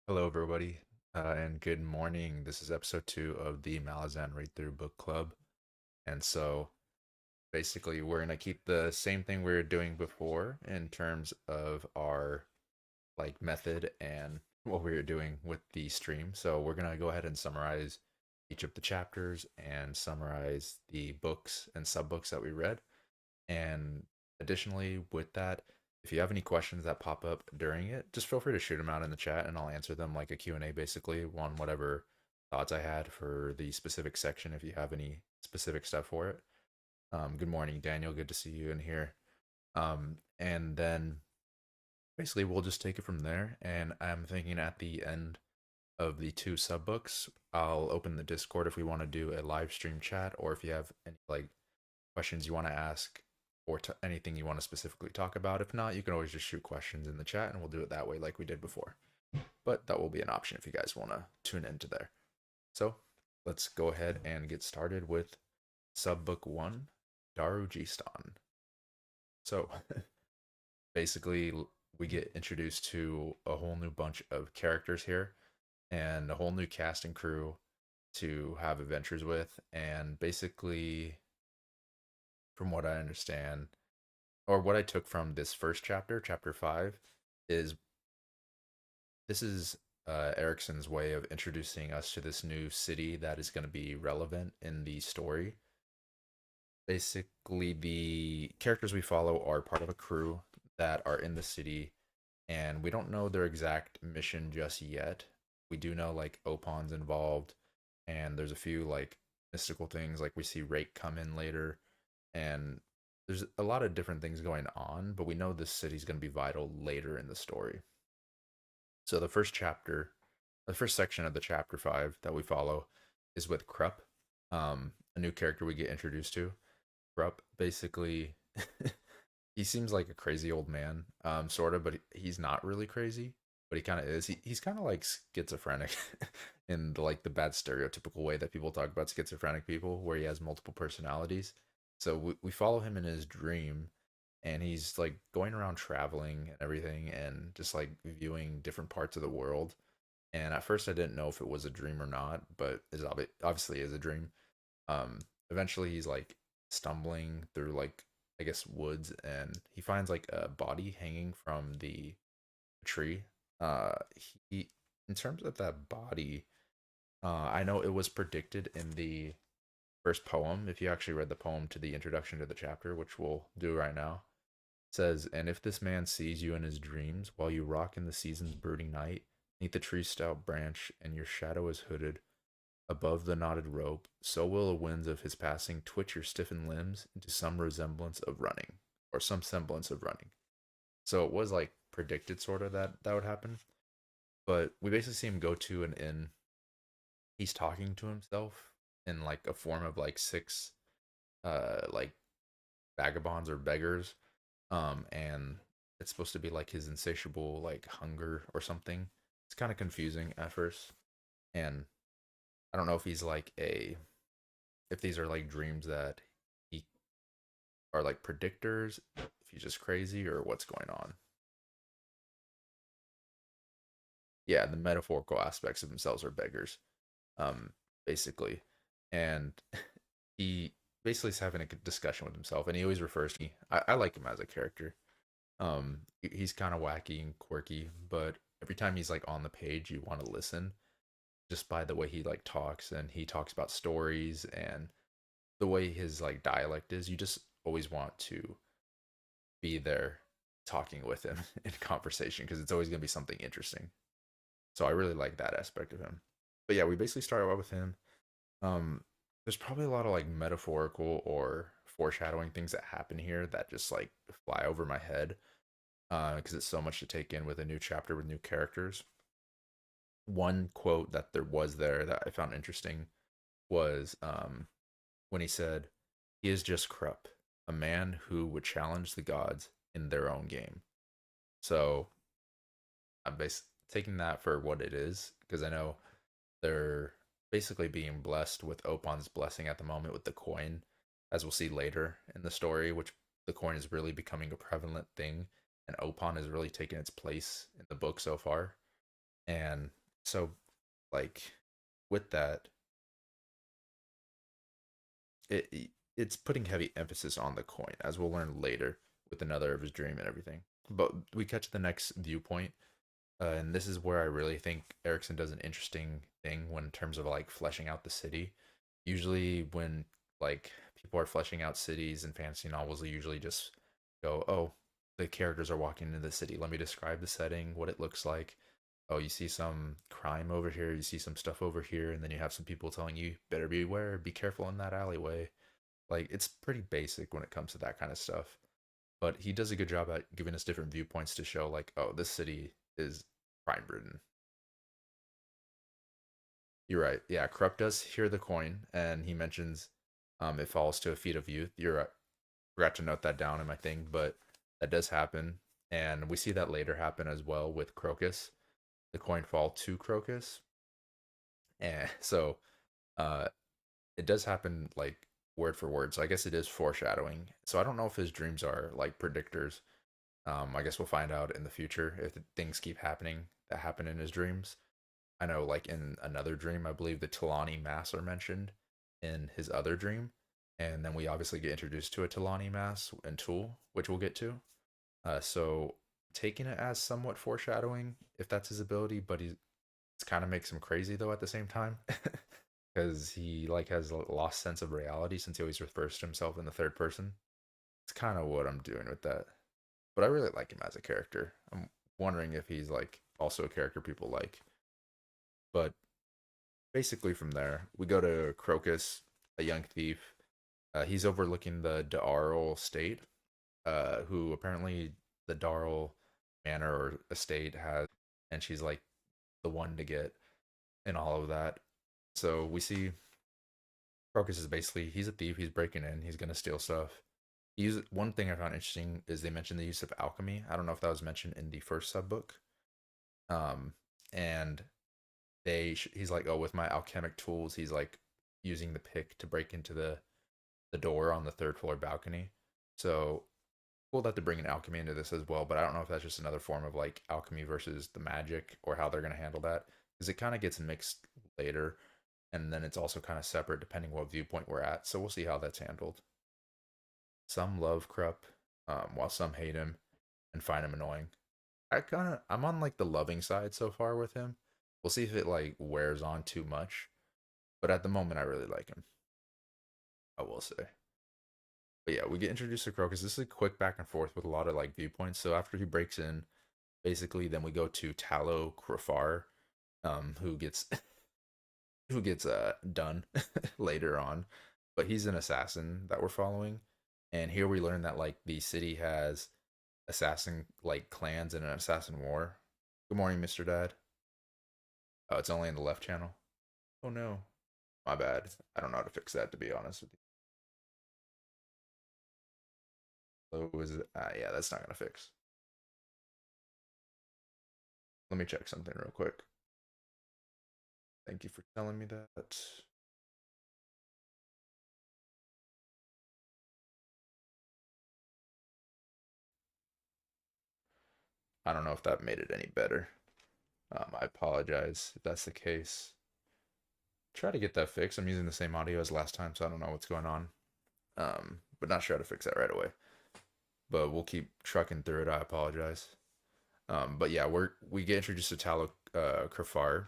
Hello, everybody, and good morning. This is episode two of the Malazan Read Through Book Club. And so basically, we're going to keep the same thing we were doing before in terms of our method and what we were doing with the stream. So we're going to go ahead and summarize each of the chapters and summarize the books and sub books that we read. And additionally, with that, if you have any questions that pop up during it, just feel free to shoot them out in the chat and I'll answer them like a Q&A basically on whatever thoughts I had for the specific section if you have any specific stuff for it. Good morning, Daniel. Good to see you in here. And then basically we'll just take it from there. And I'm thinking at the end of the two sub books, I'll open the Discord if we want to do a live stream chat or if you have any questions you want to ask or anything you want to specifically talk about. If not, you can always just shoot questions in the chat and we'll do it that way like we did before. But that will be an option if you guys want to tune into there. So let's go ahead and get started with sub book one, Darujhistan. So basically, we get introduced to a whole new bunch of characters here and a whole new cast and crew to have adventures with. And basically, from what I understand, or what I took from this first chapter, chapter five, is this is Erickson's way of introducing us to this new city that is going to be relevant in the story. Basically, the characters we follow are part of a crew that are in the city, and we don't know their exact mission just yet. We do know Opon's involved, and there's a few mystical things, like we see Rake come in later, and there's a lot of different things going on, but we know this city's going to be vital later in the story. So the first section of the chapter five that we follow is with Krupp, a new character we get introduced to. Krupp basically, he seems like a crazy old man, sort of, but he's not really crazy, but he kind of is. He's kind of like schizophrenic in the bad stereotypical way that people talk about schizophrenic people, where he has multiple personalities. So we follow him in his dream, and he's like going around traveling and everything and just like viewing different parts of the world. And at first I didn't know if it was a dream or not, but it obviously is a dream. Eventually he's like stumbling through I guess woods, and he finds like a body hanging from the tree. uh he In terms of that body, I know it was predicted in the first poem, if you actually read the poem to the introduction to the chapter, which we'll do right now. Says, and if this man sees you in his dreams while you rock in the season's brooding night, neath the tree's stout branch, and your shadow is hooded above the knotted rope, so will the winds of his passing twitch your stiffened limbs into some resemblance of running, or some semblance of running. So it was like predicted, sort of, that that would happen. But we basically see him go to an inn. He's talking to himself in like a form of like six like vagabonds or beggars, and it's supposed to be like his insatiable like hunger or something. It's kind of confusing at first, and I don't know if he's like a if these are like dreams that he are like predictors, if he's just crazy or what's going on. Yeah, the metaphorical aspects of themselves are beggars, um, basically, and he basically is having a discussion with himself, and he always refers to me. I like him as a character. He's kind of wacky and quirky, but every time he's like on the page, you want to listen just by the way he like talks, and he talks about stories and the way his like dialect is. You just always want to be there talking with him in conversation because it's always going to be something interesting. So I really like that aspect of him. But yeah, we basically started out with him. Um, there's probably a lot of like metaphorical or foreshadowing things that happen here that just like fly over my head because it's so much to take in with a new chapter with new characters. One quote that there was there that I found interesting was when he said, "He is just Krupp, a man who would challenge the gods in their own game." So I'm basically taking that for what it is because I know they're basically being blessed with Opon's blessing at the moment with the coin, as we'll see later in the story, which the coin is really becoming a prevalent thing, and Opon is really taking its place in the book so far. And so, like, with that, it's putting heavy emphasis on the coin, as we'll learn later with another of his dream and everything. But we cut to the next viewpoint, and this is where I really think Erickson does an interesting thing when in terms of like fleshing out the city. Usually, when like people are fleshing out cities in fantasy novels, they usually just go, "Oh, the characters are walking into the city. Let me describe the setting, what it looks like. Oh, you see some crime over here, you see some stuff over here, and then you have some people telling you, better beware, be careful in that alleyway." Like it's pretty basic when it comes to that kind of stuff. But he does a good job at giving us different viewpoints to show like, oh, this city is crime ridden. You're right. Yeah, Krupp does hear the coin, and he mentions it falls to a feet of youth. You're right. Forgot to note that down in my thing, but that does happen, and we see that later happen as well with Crocus. The coin fall to Crocus, and so uh, it does happen like word for word. So I guess it is foreshadowing. So I don't know if his dreams are like predictors. I guess we'll find out in the future if things keep happening that happen in his dreams. I know, like in another dream, I believe the Talani Mass are mentioned in his other dream, and then we obviously get introduced to a Talani Mass and Tool, which we'll get to. So taking it as somewhat foreshadowing, if that's his ability, but he's it's kind of makes him crazy though at the same time, because he like has a lost sense of reality since he always refers to himself in the third person. It's kind of what I'm doing with that, but I really like him as a character. I'm wondering if he's like also a character people like, but basically from there we go to Crocus, a young thief. He's overlooking the Darl state, who apparently the Darl manor or estate has, and she's like the one to get in all of that. So we see Crocus is basically he's a thief. He's breaking in. He's gonna steal stuff. One thing I found interesting is they mentioned the use of alchemy. I don't know if that was mentioned in the first sub book. Um, and he's like, oh, with my alchemic tools, he's like using the pick to break into the door on the third floor balcony. So cool that to bring an alchemy into this as well. But I don't know if that's just another form of like alchemy versus the magic or how they're gonna handle that because it kind of gets mixed later, and then it's also kind of separate depending what viewpoint we're at. So we'll see how that's handled. Some love Krupp, while some hate him and find him annoying. I'm on like the loving side so far with him. We'll see if it like wears on too much. But at the moment I really like him. I will say. But yeah, we get introduced to Crocus. This is a quick back and forth with a lot of like viewpoints. So after he breaks in, basically then we go to Tallow Krafar, who gets who gets done later on. But he's an assassin that we're following. And here we learn that like the city has assassin like clans and an assassin war. Good morning, Mr. Dad. Oh, it's only in the left channel. Oh no. My bad. I don't know how to fix that to be honest with you. So is it yeah, that's not gonna fix. Let me check something real quick. Thank you for telling me that. I don't know if that made it any better. I apologize if that's the case. Try to get that fixed. I'm using the same audio as last time, so I don't know what's going on. But not sure how to fix that right away. But we'll keep trucking through it. I apologize. But yeah, we get introduced to Talo Krafar,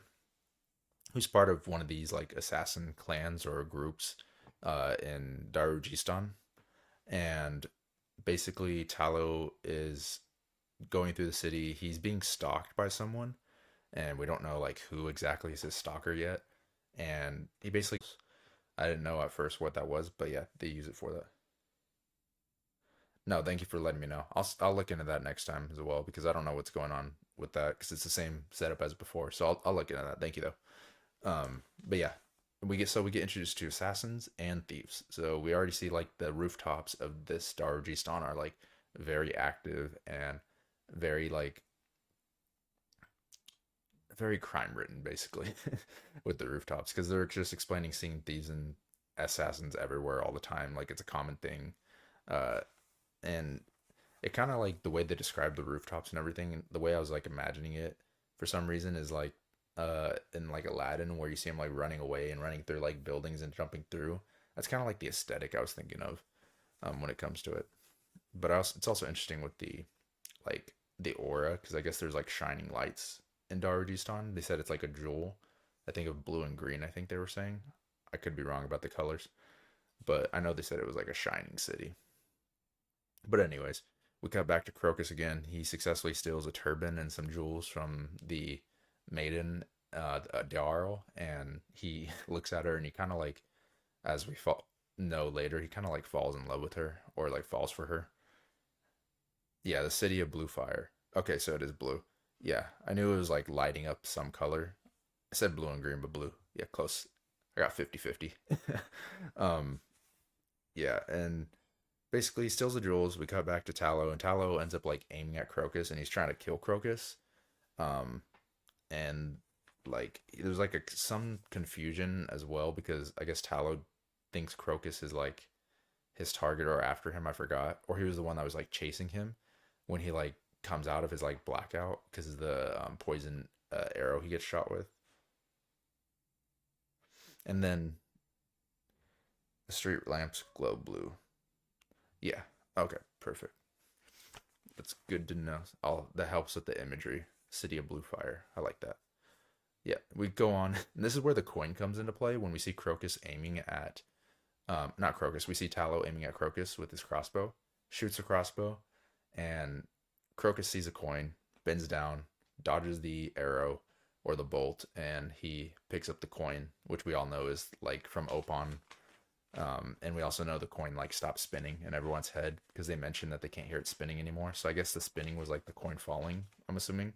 who's part of one of these like assassin clans or groups in Darujhistan, and basically Talo is going through the city. He's being stalked by someone, and we don't know like who exactly is his stalker yet. And he basically, I didn't know at first what that was, but yeah, they use it for that. No, thank you for letting me know. I'll look into that next time as well because I don't know what's going on with that because it's the same setup as before. So I'll look into that. Thank you though. But yeah, we get introduced to assassins and thieves. So we already see like the rooftops of this Darujhistan are like very active and very like very crime written basically with the rooftops because they're just explaining seeing thieves and assassins everywhere all the time like it's a common thing. Uh, and it kind of like the way they describe the rooftops and everything, the way I was like imagining it for some reason is like in like Aladdin where you see him like running away and running through like buildings and jumping through. That's kind of like the aesthetic I was thinking of when it comes to it. But also, it's also interesting with the like the aura because I guess there's like shining lights in Darujhistan. They said it's like a jewel. I think of blue and green. I think they were saying. I could be wrong about the colors, but I know they said it was like a shining city. But anyways, we cut back to Crocus again. He successfully steals a turban and some jewels from the maiden Darl, and he looks at her and he kind of like, as we know later, he kind of like falls in love with her or like falls for her. Yeah, the city of blue fire. Okay, so it is blue. Yeah, I knew it was like lighting up some color. I said blue and green, but blue. Yeah, close. I got 50-50. um, yeah, and basically he steals the jewels. We cut back to Tallow, and Tallow ends up like aiming at Crocus, and he's trying to kill Crocus. Um, and like there's like some confusion as well because I guess Tallow thinks Crocus is like his target or after him. I forgot, or he was the one that was like chasing him when he like comes out of his like blackout because of the poison arrow he gets shot with. And then the street lamps glow blue. Yeah. Okay. Perfect. That's good to know. All that helps with the imagery. City of Blue Fire. I like that. Yeah. We go on. And this is where the coin comes into play when we see Crocus aiming at, not Crocus. We see Tallow aiming at Crocus with his crossbow. Shoots a crossbow, and Crocus sees a coin, bends down, dodges the arrow or the bolt, and he picks up the coin, which we all know is like from Opon. And we also know the coin like stops spinning in everyone's head because they mentioned that they can't hear it spinning anymore. So I guess the spinning was like the coin falling, I'm assuming.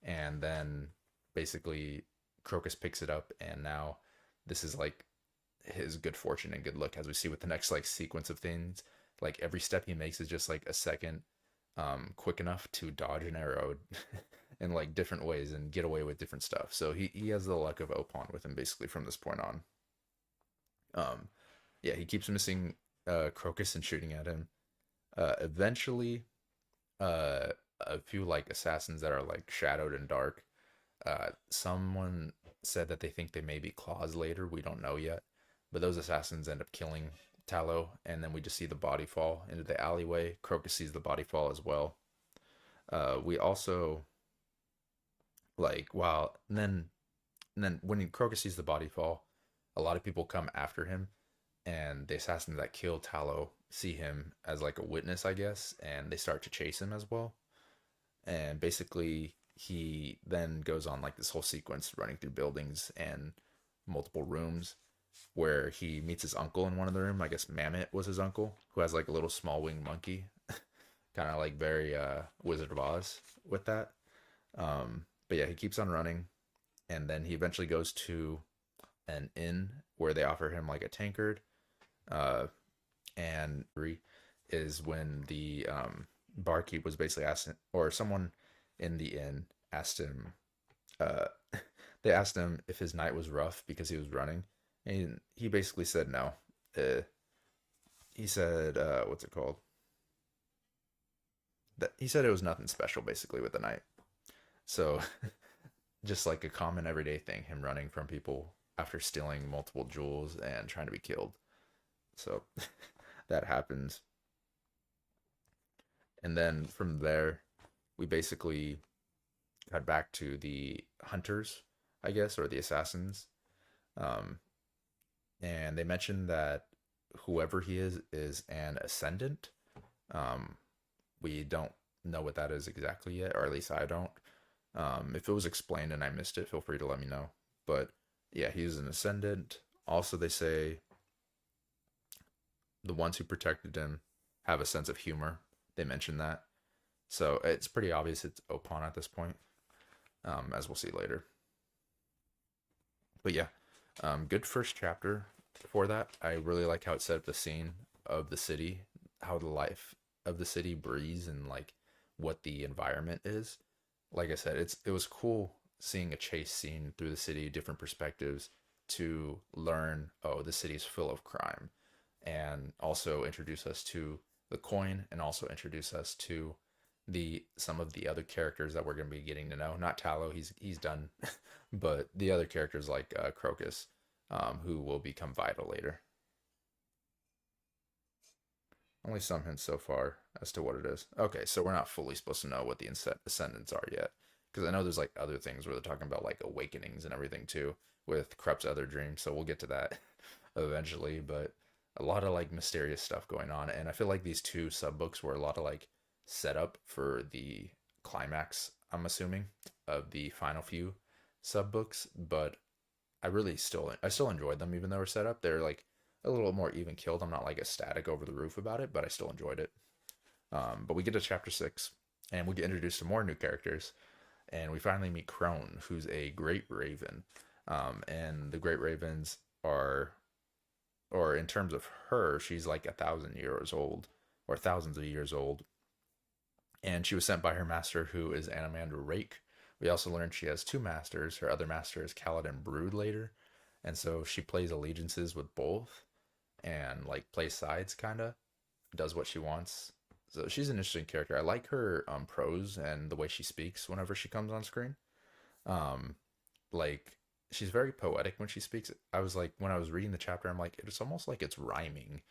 And then basically Crocus picks it up, and now this is like his good fortune and good luck as we see with the next like sequence of things. Like every step he makes is just like a second quick enough to dodge an arrow in like different ways and get away with different stuff. So he has the luck of Opon with him basically from this point on. Um, yeah, he keeps missing Crocus and shooting at him. Eventually, a few like assassins that are like shadowed and dark. Someone said that they think they may be claws later. We don't know yet, but those assassins end up killing Tallow, and then we just see the body fall into the alleyway. Crocus sees the body fall as well. We also like wow, and then when Crocus sees the body fall, a lot of people come after him, and the assassins that kill Tallow see him as like a witness, I guess, and they start to chase him as well. And basically, he then goes on like this whole sequence running through buildings and multiple rooms where he meets his uncle in one of the room. I guess Mammoth was his uncle, who has like a little small winged monkey, kind of like very Wizard of Oz with that. But yeah, he keeps on running, and then he eventually goes to an inn where they offer him like a tankard. Uh, and is when the barkeep was basically asking, or someone in the inn asked him, uh, they asked him if his night was rough because he was running, and he basically said no. Uh, he said, what's it called? That he said it was nothing special basically with the night. So just like a common everyday thing, him running from people after stealing multiple jewels and trying to be killed. So that happens. And then from there, we basically got back to the hunters, I guess, or the assassins. Um, and they mentioned that whoever he is an ascendant. Um, we don't know what that is exactly yet, or at least I don't. If it was explained and I missed it, feel free to let me know. But yeah, he's an ascendant. Also, they say the ones who protected him have a sense of humor. They mentioned that. So it's pretty obvious it's Opon at this point, as we'll see later. But yeah, good first chapter for that. I really like how it set up the scene of the city, how the life of the city breathes, and like what the environment is. Like I said, it was cool seeing a chase scene through the city, different perspectives to learn, oh, the city is full of crime, and also introduce us to the coin, and also introduce us to the some of the other characters that we're going to be getting to know. Not Tallow, he's done, but the other characters like Crocus, who will become vital later. Only some hints so far as to what it is. Okay, so we're not fully supposed to know what the ascendants are yet, because I know there's like other things where they're talking about like awakenings and everything too with Krup's other dreams. So we'll get to that eventually, but a lot of like mysterious stuff going on, and I feel like these two sub books were a lot of like setup for the climax. I'm assuming of the final few sub books, but I still enjoyed them even though they're set up. They're like a little more even killed. I'm not like ecstatic over the roof about it, but I still enjoyed it. But we get to chapter 6, and we get introduced to more new characters, and we finally meet Crone, who's a great raven. And the great ravens are, or in terms of her, she's like 1,000 years old, or thousands of years old, and she was sent by her master, who is Anamander Rake. We also learned she has two masters. Her other master is Kaladin Brood later, and so she plays allegiances with both, and like plays sides, kind of does what she wants. So she's an interesting character. I like her prose and the way she speaks whenever she comes on screen. Um, like she's very poetic when she speaks. I was like when I was reading the chapter, I'm like it's almost like it's rhyming,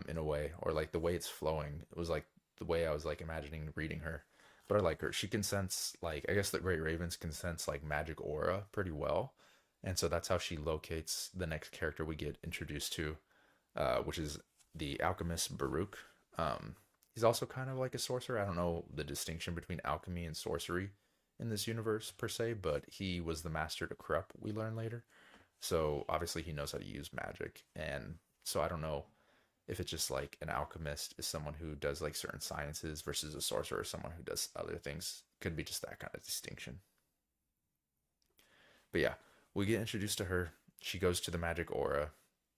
in a way, or like the way it's flowing. It was like the way I was like imagining reading her. But I like her. She can sense like I guess the Great Ravens can sense like magic aura pretty well, and so that's how she locates the next character we get introduced to, which is the alchemist Baruch. He's also kind of like a sorcerer. I don't know the distinction between alchemy and sorcery in this universe per se, but he was the master to Krupp, we learn later. So obviously he knows how to use magic. And so I don't know if it's just like an alchemist is someone who does like certain sciences versus a sorcerer, someone who does other things. Could be just that kind of distinction. But yeah, we get introduced to her. She goes to the magic aura,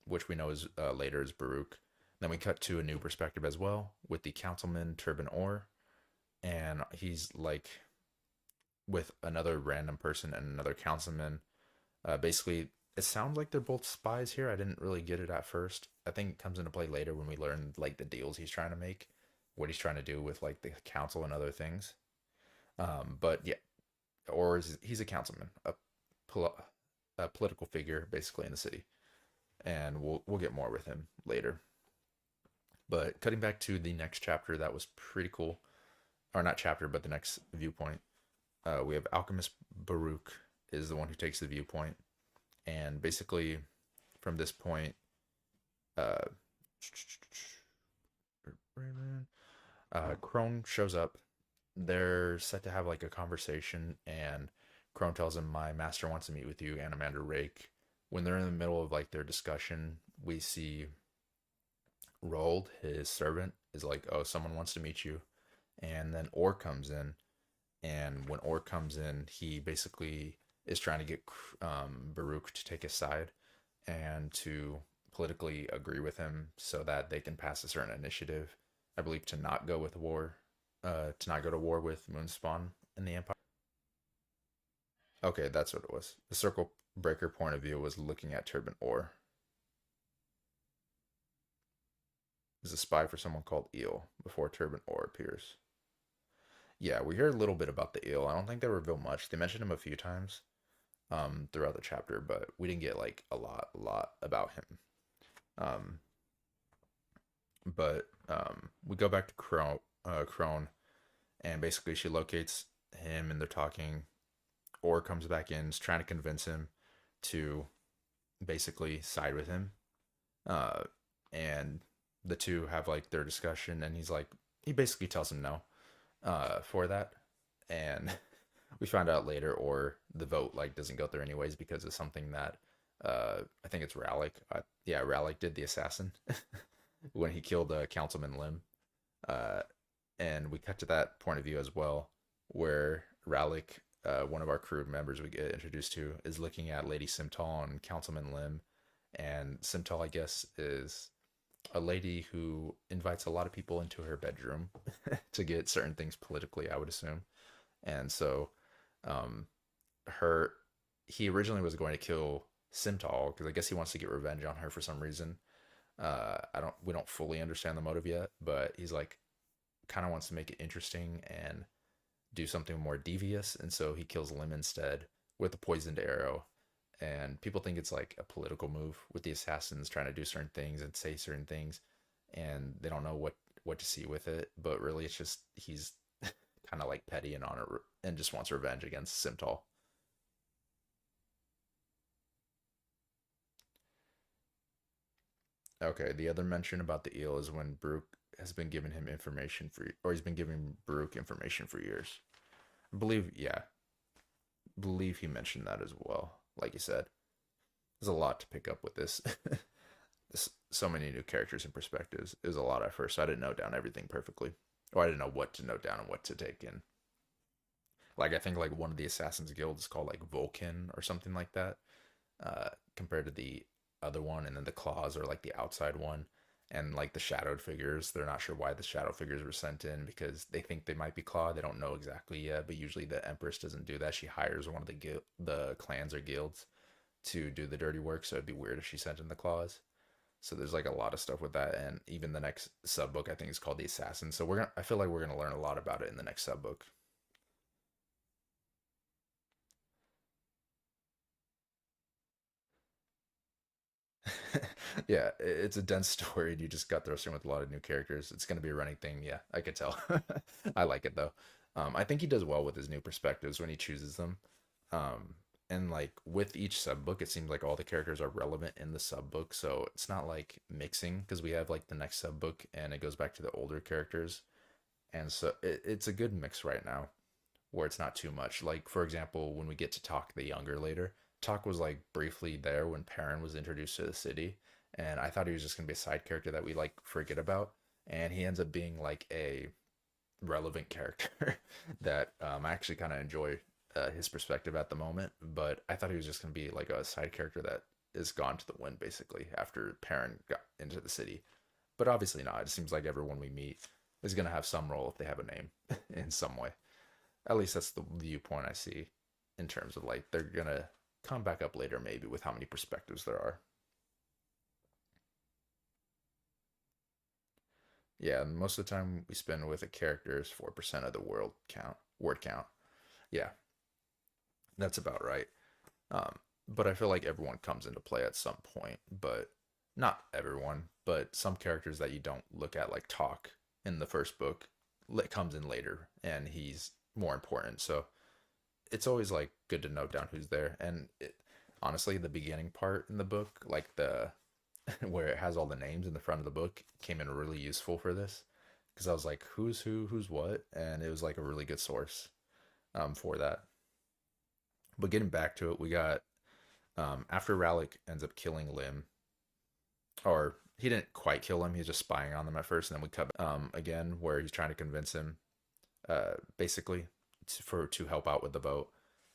which we know is later is Baruch. Then we cut to a new perspective as well with the councilman Turban Orr, and he's like with another random person and another councilman. Basically, it sounds like they're both spies here. I didn't really get it at first. I think it comes into play later when we learn like the deals he's trying to make, what he's trying to do with like the council and other things. But yeah, or he's a councilman, pol- a political figure basically in the city, and we'll get more with him later. But cutting back to the next chapter, that was pretty cool. Or not chapter, but the next viewpoint. We have Alchemist Baruch is the one who takes the viewpoint, and basically from this point, uh, Crone shows up. They're set to have like a conversation, and Crone tells him, "My master wants to meet with you, Anamander Rake." When they're in the middle of like their discussion, we see Rold, his servant, is like, "Oh, someone wants to meet you," and then Orr comes in, and when Orr comes in, he basically is trying to get Baruch to take his side and to politically agree with him so that they can pass a certain initiative. I believe to not go with war, to not go to war with Moonspawn in the Empire. Okay, that's what it was. The Circle Breaker point of view was looking at Turban Orr. Is a spy for someone called Eel before Turban Orr appears. Yeah, we hear a little bit about the Eel. I don't think they reveal much. They mentioned him a few times throughout the chapter, but we didn't get like a lot about him. Um, but we go back to Crone, and basically she locates him, and they're talking. Or comes back in, is trying to convince him to basically side with him. Uh, and the two have like their discussion, and he basically tells him no, for that. And we find out later, or the vote like doesn't go through anyways because of something that I think it's Rallick. Yeah, Rallick did the assassin when he killed Councilman Lim. Uh, and we cut to that point of view as well, where Rallick, one of our crew members we get introduced to, is looking at Lady Simtal and Councilman Lim. And Simtal, I guess, is a lady who invites a lot of people into her bedroom to get certain things politically, I would assume. And so, um, her he originally was going to kill Simtal because I guess he wants to get revenge on her for some reason. I don't We don't fully understand the motive yet, but he's like kind of wants to make it interesting and do something more devious, and so he kills Lim instead with a poisoned arrow. And people think it's like a political move with the assassins trying to do certain things and say certain things, and they don't know what to see with it. But really, it's just he's kind of like petty and on it and just wants revenge against Simtal. Okay, the other mention about the eel is when Brooke has been giving him information for, or he's been giving Brooke information for years. I believe, yeah, believe he mentioned that as well. Like you said, there's a lot to pick up with this. So many new characters and perspectives. It was a lot at first. So I didn't note down everything perfectly, or I didn't know what to note down and what to take in. Like I think like one of the assassins guild is called like Vulcan or something like that, compared to the other one, and then the claws are like the outside one, and like the shadowed figures. They're not sure why the shadow figures were sent in because they think they might be claw. They don't know exactly yet, but usually the Empress doesn't do that. She hires one of the clans or guilds to do the dirty work. So it'd be weird if she sent in the claws. So there's like a lot of stuff with that, and even the next sub book I think is called the Assassin. So I feel like we're gonna learn a lot about it in the next sub book. Yeah, it's a dense story, and you just got thrust in with a lot of new characters. It's gonna be a running thing. Yeah, I could tell. I like it though. I think he does well with his new perspectives when he chooses them. Um, and like with each sub book, it seems like all the characters are relevant in the sub book, so it's not like mixing because we have like the next sub book and it goes back to the older characters, and so it's a good mix right now where it's not too much. Like for example, when we get to Talk the Younger later, Talk was like briefly there when Perrin was introduced to the city, and I thought he was just gonna be a side character that we like forget about, and he ends up being like a relevant character that I actually kind of enjoy his perspective at the moment. But I thought he was just gonna be like a side character that is gone to the wind basically after Perrin got into the city. But obviously not. It seems like everyone we meet is gonna have some role if they have a name in some way. At least that's the viewpoint I see in terms of like they're gonna come back up later maybe with how many perspectives there are. Yeah, most of the time we spend with a character is 4% of the word count. Yeah, that's about right. Um, but I feel like everyone comes into play at some point, but not everyone, but some characters that you don't look at like Talk in the first book comes in later and he's more important. So it's always like good to note down who's there. And honestly, the beginning part in the book, like the where it has all the names in the front of the book, came in really useful for this because I was like, who's who, who's what, and it was like a really good source for that. But getting back to it, we got after Rallick ends up killing Lim, or he didn't quite kill him, he was just spying on them at first, and then we cut again where he's trying to convince him, basically, to help out with the vote,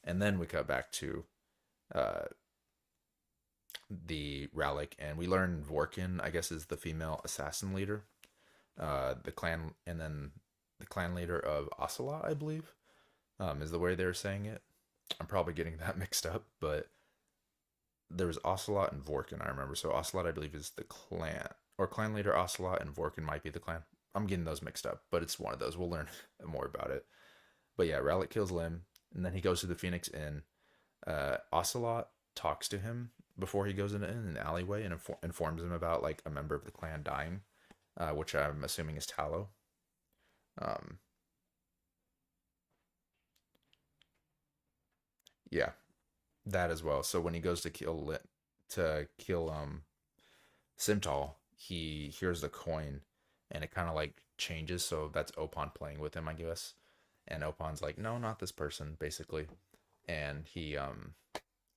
and then we cut back to uh, the Rallick, and we learn Vorkin, I guess, is the female assassin leader, the clan, and then the clan leader of Ocelot, I believe, is the way they're saying it. I'm probably getting that mixed up, but there was Ocelot and Vorkin, I remember. So Ocelot, I believe, is the clan, or clan leader Ocelot, and Vorkin might be the clan. I'm getting those mixed up, but it's one of those. We'll learn more about it. But yeah, Rowlet kills Lim, and then he goes to the Phoenix Inn. Ocelot talks to him before he goes into an alleyway and informs him about like a member of the clan dying, which I'm assuming is Tallow. Um, yeah, that as well. So when he goes to kill Simtal, he hears the coin, and it kind of like changes. So that's Opon playing with him, I guess. And Opon's like, no, not this person, basically, and he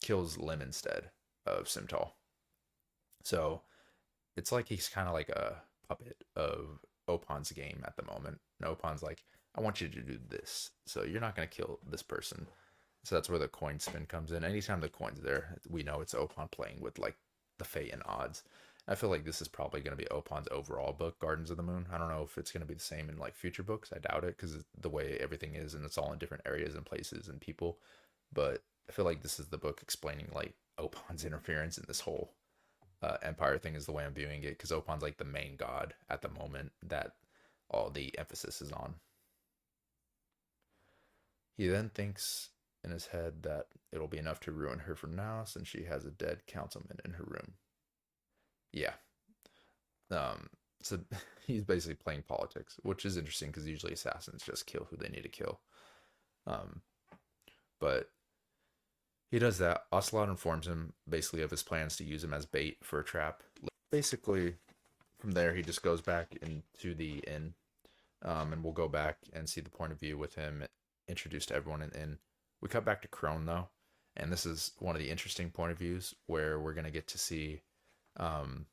kills Lim instead of Simtal. So it's like he's kind of like a puppet of Opon's game at the moment. And Opon's like, I want you to do this, so you're not gonna kill this person. So that's where the coin spin comes in. Anytime the coin's there, we know it's Opon playing with like the fate and odds. I feel like this is probably going to be Opon's overall book, Gardens of the Moon. I don't know if it's going to be the same in like future books. I doubt it because the way everything is and it's all in different areas and places and people. But I feel like this is the book explaining like Opon's interference in this whole Empire thing is the way I'm viewing it because Opon's like the main god at the moment that all the emphasis is on. He then thinks in his head that it'll be enough to ruin her for now since she has a dead councilman in her room. Yeah. Um, so he's basically playing politics, which is interesting because usually assassins just kill who they need to kill. Um, but he does that. Ocelot informs him basically of his plans to use him as bait for a trap. Basically, from there, he just goes back into the inn, and we'll go back and see the point of view with him introduced to everyone in the inn. We cut back to Crone, though, and this is one of the interesting point of views where we're going to get to see um,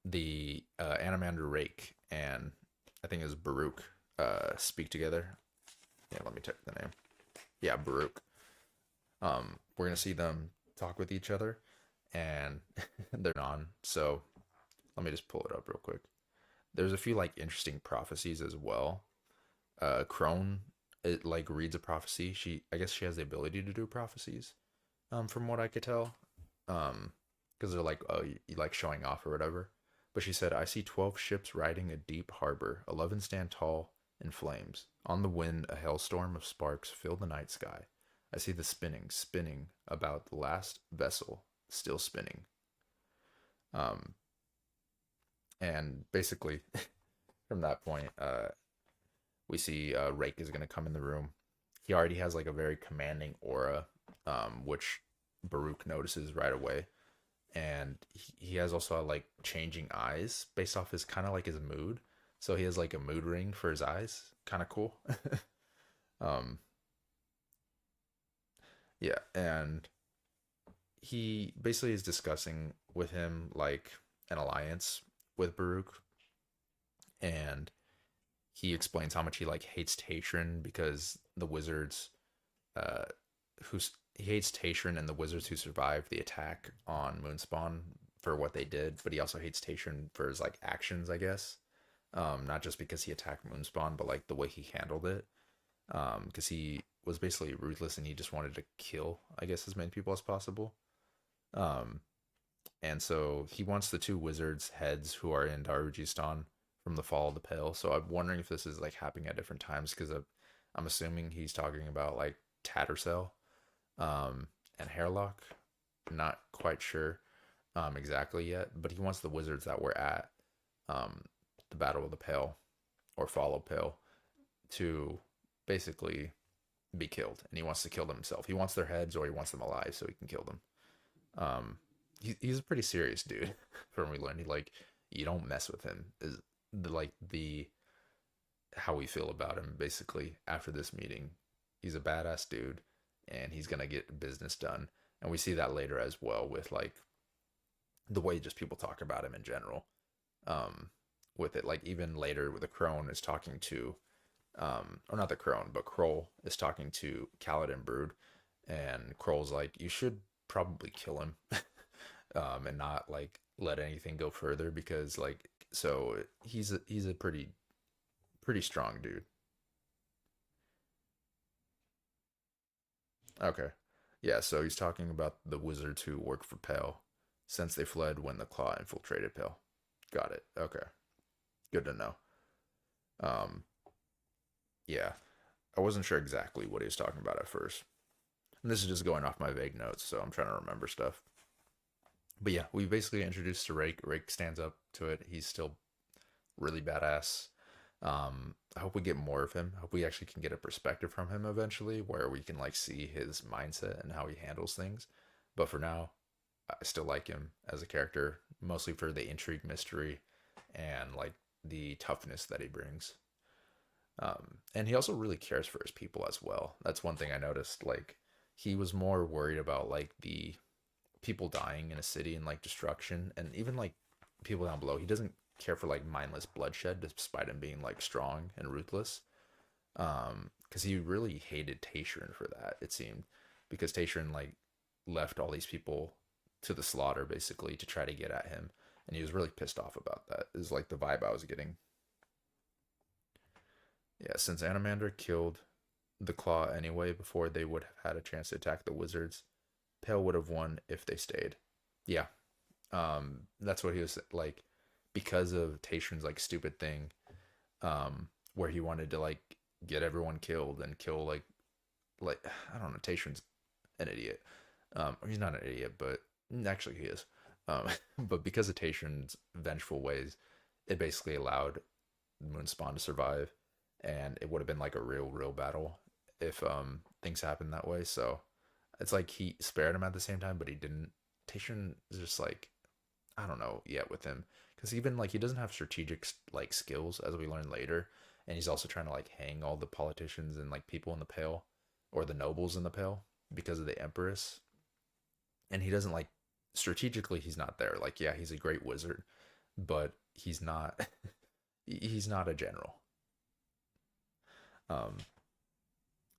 the Animander Rake and I think it was Baruch speak together. Yeah, let me check the name. Yeah, Baruch. We're gonna see them talk with each other, and they're on. So let me just pull it up real quick. There's a few like interesting prophecies as well. Crone, it like reads a prophecy. I guess she has the ability to do prophecies. From what I could tell. Because they're like, oh, you like showing off or whatever. But she said, I see 12 ships riding a deep harbor. 11 stand tall in flames. On the wind, a hailstorm of sparks fill the night sky. I see the spinning about the last vessel, still spinning. Um, and basically, from that point, we see Rake is going to come in the room. He already has like a very commanding aura, which Baruch notices right away. And he has also like changing eyes based off his kind of like his mood. So he has like a mood ring for his eyes. Kind of cool. um, yeah, and he basically is discussing with him like an alliance with Baruch, and he explains how much he like hates Tatron because the wizards, uh, who he hates Tatron and the wizards who survived the attack on Moonspawn for what they did, but he also hates Tatron for his like actions, I guess. Not just because he attacked Moonspawn, but like the way he handled it. Because he was basically ruthless and he just wanted to kill, I guess, as many people as possible. Um, and so he wants the two wizards' heads who are in Darujhistan from the Fall of the Pale. So I'm wondering if this is like happening at different times because I'm assuming he's talking about like Tattersell and Hairlock. Not quite sure exactly yet, but he wants the wizards that were at um, the Battle of the Pale or Fall of Pale to basically be killed, and he wants to kill them himself. He wants their heads or he wants them alive so he can kill them. He's a pretty serious dude. From we learned, he like you don't mess with him. Is the how we feel about him basically after this meeting. He's a badass dude, and he's gonna get business done. And we see that later as well with like the way just people talk about him in general. Um, with it, like even later, with the Crone is talking to, or not the Crone, but Kroll is talking to Kaladin Brood, and Kroll's like, you should probably kill him, and not like let anything go further because like so he's a pretty strong dude. Okay. Yeah, so he's talking about the wizards who work for Pale since they fled when the Claw infiltrated Pale. Got it. Okay. Good to know. Um, yeah. I wasn't sure exactly what he was talking about at first. And this is just going off my vague notes, so I'm trying to remember stuff. But yeah, we basically introduced to Rake. Rake stands up to it. He's still really badass. I hope we get more of him. I hope we actually can get a perspective from him eventually where we can like see his mindset and how he handles things. But for now, I still like him as a character, mostly for the intrigue, mystery, and like the toughness that he brings. And he also really cares for his people as well. That's one thing I noticed. Like he was more worried about like the people dying in a city and like destruction, and even like people down below. He doesn't care for like mindless bloodshed, despite him being like strong and ruthless. Because he really hated Taishrin for that. It seemed because Taishrin like left all these people to the slaughter basically to try to get at him, and he was really pissed off about that. Is like the vibe I was getting. Yeah, since Animander killed the Claw anyway before they would have had a chance to attack the wizards, Pale would have won if they stayed. Yeah, that's what he was like. because of Tayshiren's like stupid thing, where he wanted to like get everyone killed and kill like I don't know, Tayshiren's an idiot. He's not an idiot, but actually he is. But because of Tayshiren's vengeful ways, it basically allowed Moonspawn to survive, and it would have been like a real battle if things happened that way. So it's like he spared him at the same time, but he didn't. Tayshiren is just like I don't know yet with him because even like he doesn't have strategic like skills as we learn later, and he's also trying to like hang all the politicians and like people in the Pale or the nobles in the Pale because of the Empress, and he doesn't like strategically he's not there. Like yeah, he's a great wizard, but he's not he's not a general. Um,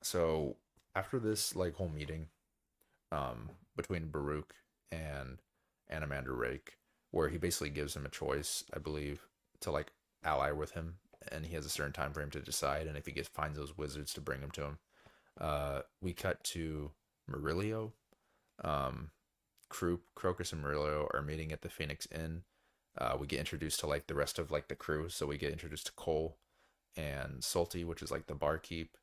so after this like whole meeting, between Baruch and Animander Rake, where he basically gives him a choice, I believe, to like ally with him, and he has a certain time frame to decide, and if he gets finds those wizards to bring him to him. We cut to Murillo. Um, Crocus and Murillo are meeting at the Phoenix Inn. We get introduced to like the rest of like the crew, so we get introduced to Cole and Salty, which is like the barkeep,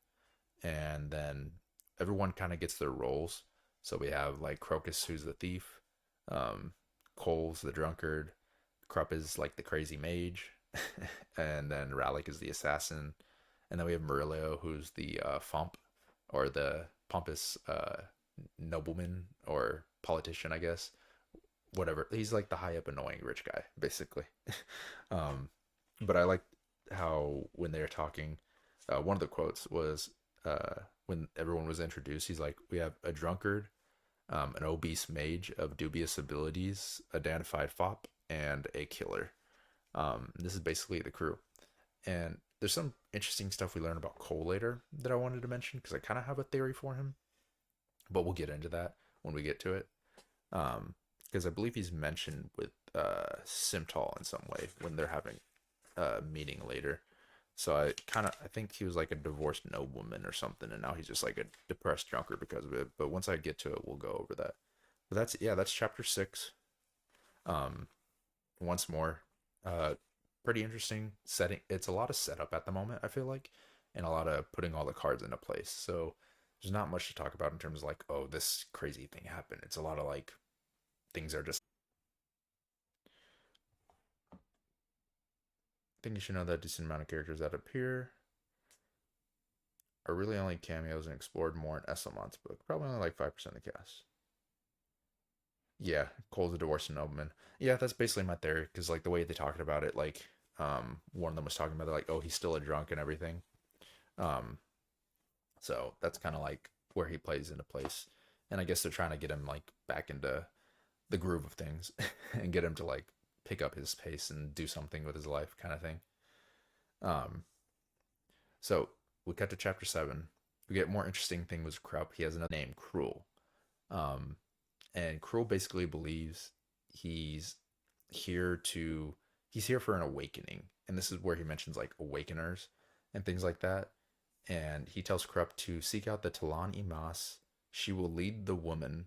and then everyone kind of gets their roles. So we have like Crocus, who's the thief, um, Cole's the drunkard, Krupp is like the crazy mage, and then Ralik is the assassin, and then we have Murillo, who's the Fump, or the pompous nobleman or politician, I guess. Whatever. He's like the high up, annoying rich guy, basically. um, but I like how when they're talking, one of the quotes was when everyone was introduced, he's like, "We have a drunkard, an obese mage of dubious abilities, a dandified fop, and a killer." This is basically the crew. And there's some interesting stuff we learn about Cole later that I wanted to mention because I kind of have a theory for him, but we'll get into that when we get to it. Because I believe he's mentioned with Simtal in some way when they're having a meeting later. So I think he was like a divorced nobleman or something, and now he's just like a depressed drunkard because of it. But once I get to it, we'll go over that. But that's chapter 6. Um, once more, uh, pretty interesting setting. It's a lot of setup at the moment, I feel like, and a lot of putting all the cards into place. So there's not much to talk about in terms of like, oh, this crazy thing happened. It's a lot of like things are just. I think you should know that a decent amount of characters that appear are really only cameos and explored more in Esselmont's book. Probably only like 5% of the cast. Yeah, Cole's a divorced nobleman. Yeah, that's basically my theory because like the way they talked about it, like one of them was talking about like, oh, he's still a drunk and everything. Um, so that's kind of like where he plays into place, and I guess they're trying to get him like back into the groove of things and get him to like pick up his pace and do something with his life, kind of thing. Um, so we cut to chapter 7. We get more interesting thing with Krupp. He has another name, Cruel. Um, and Cruel basically believes he's here to he's here for an awakening, and this is where he mentions like awakeners and things like that. And he tells Krupp to seek out the Talan Imas. She will lead the woman.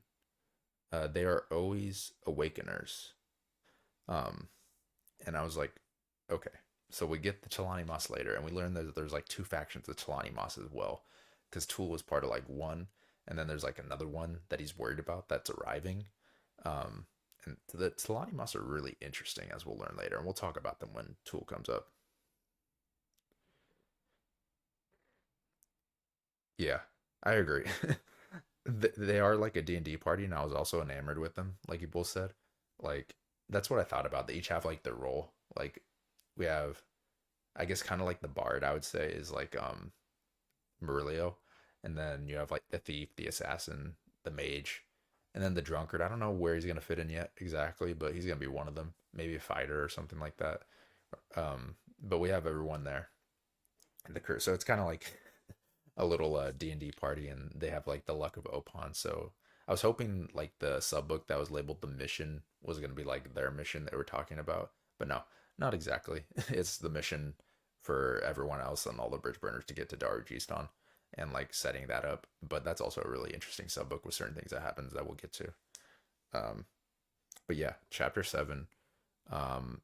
They are always awakeners. Um, and I was like, okay. So we get the Chelani Moss later, and we learn that there's like two factions of Chelani Moss as well, because Tool was part of like one, and then there's like another one that he's worried about that's arriving. Um, and the Chelani Moss are really interesting, as we'll learn later, and we'll talk about them when Tool comes up. Yeah, I agree. They are like a D&D party, and I was also enamored with them, like you both said. Like that's what I thought about. They each have like their role. Like we have, I guess, kind of like the bard. I would say is like Murillo, and then you have like the thief, the assassin, the mage, and then the drunkard. I don't know where he's gonna fit in yet exactly, but he's gonna be one of them. Maybe a fighter or something like that. But we have everyone there in the crew, so it's kind of like a little D&D party, and they have like the luck of Opon. So I was hoping like the sub book that was labeled the mission was going to be like their mission they were talking about, but no, not exactly. It's the mission for everyone else and all the bridge burners to get to Darujhistan and like setting that up. But that's also a really interesting sub book with certain things that happens that we'll get to. Um, but yeah, chapter 7. Um,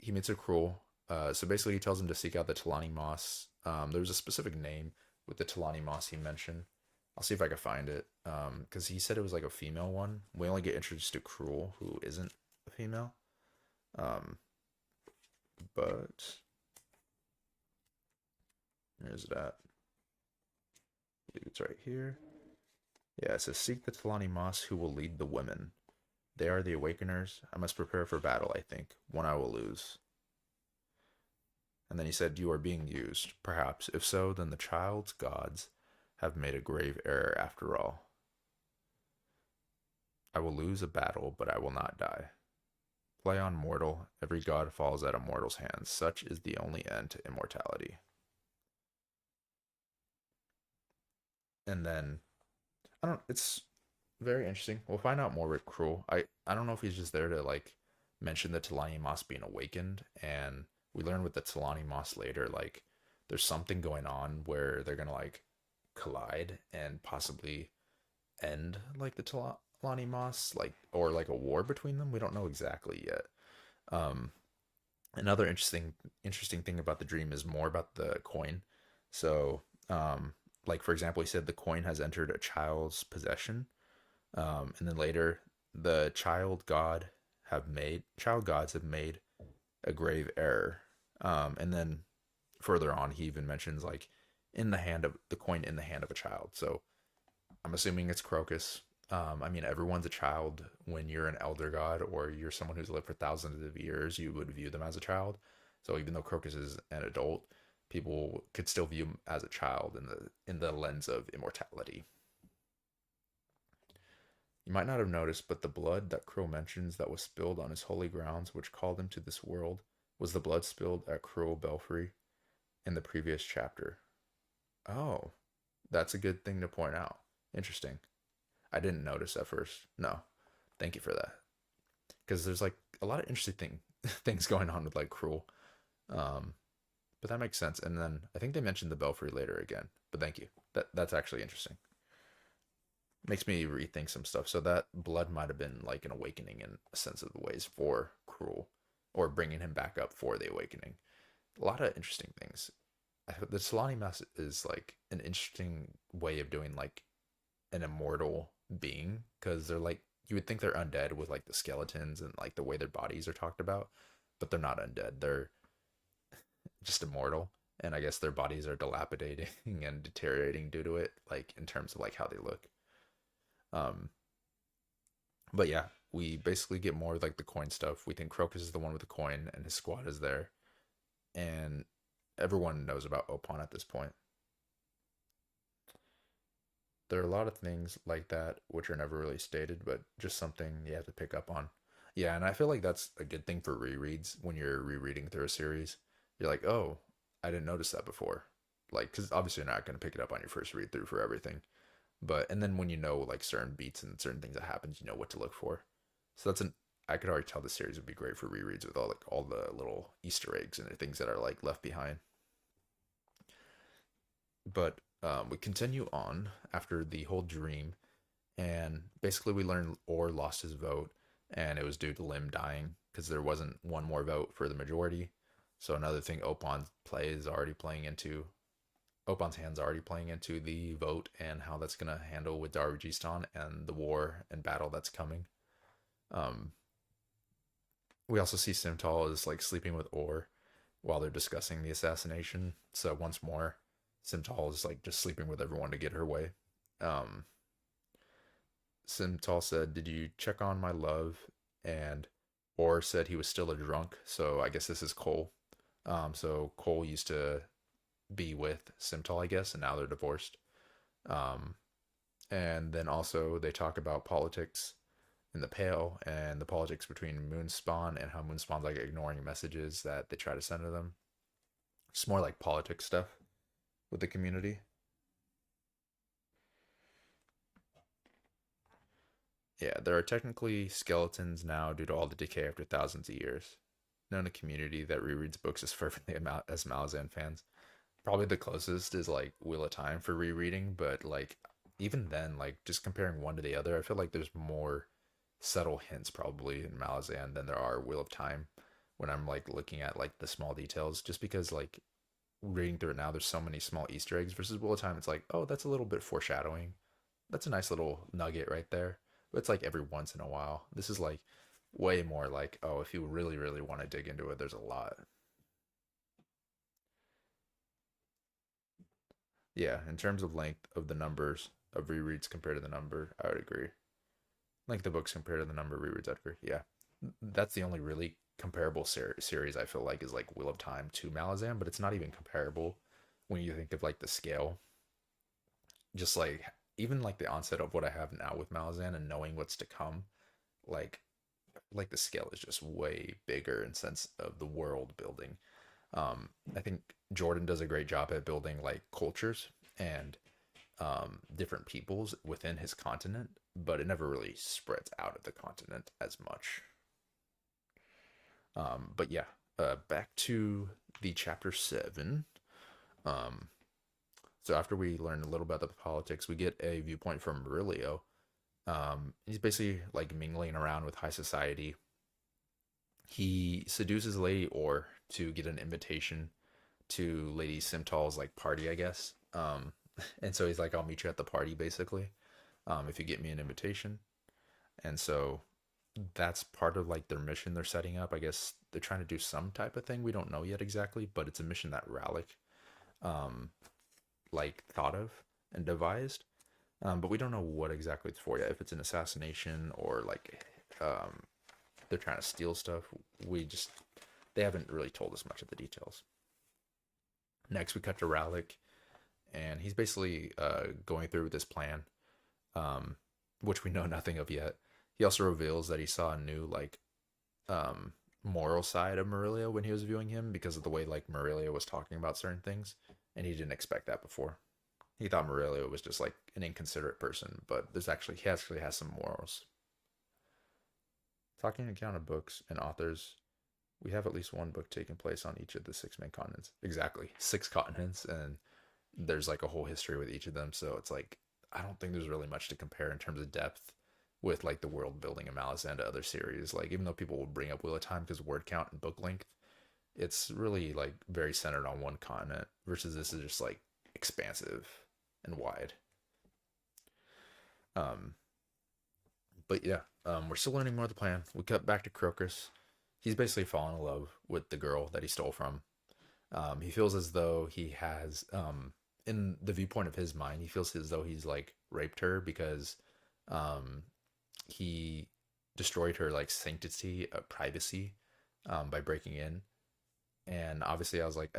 he meets a Cruel. So basically, he tells him to seek out the Talani Moss. There's a specific name with the Talani Moss he mentioned. I'll see if I can find it. Because he said it was like a female one. We only get introduced to Cruel, who isn't a female. Um, but where's it at? I believe it's right here. Yeah, it says seek the Talani Moss who will lead the women. They are the awakeners. I must prepare for battle, I think. One I will lose. And then he said, you are being used. Perhaps. If so, then the child's gods have made a grave error after all. I will lose a battle, but I will not die. Play on mortal. Every god falls at a mortal's hands. Such is the only end to immortality. And then, I don't, it's very interesting. We'll find out more with Cruel. I don't know if he's just there to like mention the Talani Moss being awakened, and we learn with the Talani Moss later, like there's something going on where they're gonna like collide and possibly end like the Talani Moss, like or like a war between them. We don't know exactly yet. Um, Another interesting thing about the dream is more about the coin. So, like for example, he said the coin has entered a child's possession, and then later the child gods have made a grave error. And then further on, he even mentions like in the hand of the coin in the hand of a child. So I'm assuming it's Crocus. I mean, everyone's a child when you're an elder god or you're someone who's lived for thousands of years. You would view them as a child. So even though Crocus is an adult, people could still view him as a child in the lens of immortality. You might not have noticed, but the blood that Crow mentions that was spilled on his holy grounds, which called him to this world, was the blood spilled at Crow Belfry in the previous chapter. Oh, that's a good thing to point out. Interesting. I didn't notice at first. No, thank you for that. Because there's like a lot of interesting things going on with like Cruel. Um, but that makes sense. And then I think they mentioned the Belfry later again. But thank you. That's actually interesting. Makes me rethink some stuff. So that blood might have been like an awakening in a sense of the ways for Cruel, or bringing him back up for the awakening. A lot of interesting things. The Solani Mass is like an interesting way of doing like an immortal being, because they're like you would think they're undead with like the skeletons and like the way their bodies are talked about, but they're not undead. They're just immortal, and I guess their bodies are dilapidating and deteriorating due to it, like in terms of like how they look. Um, but yeah, we basically get more like the coin stuff. We think Crocus is the one with the coin, and his squad is there, and everyone knows about Opon at this point. There are a lot of things like that which are never really stated, but just something you have to pick up on. Yeah, and I feel like that's a good thing for rereads when you're rereading through a series. You're like, oh, I didn't notice that before. Like, because obviously you're not going to pick it up on your first read through for everything. But, and then when you know like certain beats and certain things that happens, you know what to look for. So I could already tell the series would be great for rereads with all the little Easter eggs and things that are like left behind. But we continue on after the whole dream, and basically we learn Orr lost his vote, and it was due to Lim dying because there wasn't one more vote for the majority. So another thing Opon's hand's already playing into the vote and how that's gonna handle with Darujhistan and the war and battle that's coming. Um, we also see Simtal is like sleeping with Orr while they're discussing the assassination. So once more, Simtal is like just sleeping with everyone to get her way. Um, Simtal said, "Did you check on my love?" And Orr said he was still a drunk. So I guess this is Cole. So Cole used to be with Simtal, I guess, and now they're divorced. Um, and then also they talk about politics in the Pale and the politics between Moonspawn and how Moonspawn's like ignoring messages that they try to send to them. It's more like politics stuff with the community. Yeah, there are technically skeletons now due to all the decay after thousands of years. Known a community that rereads books as fervently as Malazan fans. Probably the closest is like Wheel of Time for rereading, but like even then, like just comparing one to the other, I feel like there's more subtle hints probably in Malazan than there are Wheel of Time when I'm like looking at like the small details, just because like reading through it now, there's so many small Easter eggs versus Wheel of Time. It's like, oh, that's a little bit foreshadowing. That's a nice little nugget right there. But it's like every once in a while. This is like way more like, oh, if you really, really want to dig into it, there's a lot. Yeah, in terms of length of the numbers of rereads compared to the number, I would agree. Like the books compared to the number of rereads, I'd agree. Yeah, that's the only really comparable series I feel like is like Wheel of Time to Malazan, but it's not even comparable when you think of like the scale. Just like even like the onset of what I have now with Malazan and knowing what's to come, like the scale is just way bigger in sense of the world building. I think Jordan does a great job at building like cultures and different peoples within his continent, but it never really spreads out of the continent as much. But yeah, back to the chapter 7. Um, so after we learn a little about the politics, we get a viewpoint from Murillo. He's basically like mingling around with high society. He seduces Lady Orr to get an invitation to Lady Simtal's like party, I guess. And so he's like, I'll meet you at the party basically, if you get me an invitation. And so that's part of like their mission they're setting up. I guess they're trying to do some type of thing. We don't know yet exactly, but it's a mission that Rallick um like thought of and devised. But we don't know what exactly it's for yet. If it's an assassination or like they're trying to steal stuff. We just they haven't really told us much of the details. Next, we cut to Rallick, and he's basically going through with this plan, um, which we know nothing of yet. He also reveals that he saw a new like moral side of Murillo when he was viewing him because of the way like Murillo was talking about certain things, and he didn't expect that before. He thought Murillo was just like an inconsiderate person, but he actually has some morals. Talking account of books and authors, we have at least one book taking place on each of the six main continents. Exactly, six continents, and there's like a whole history with each of them. So it's like I don't think there's really much to compare in terms of depth with like the world building of Malazan to other series. Like even though people will bring up Wheel of Time because word count and book length, it's really like very centered on one continent versus this is just like expansive and wide. Um, but yeah, we're still learning more of the plan. We cut back to Crocus. He's basically fallen in love with the girl that he stole from. He feels as though he has, in the viewpoint of his mind, he feels as though he's like raped her because um, he destroyed her like sanctity, privacy, by breaking in. And obviously, I was like,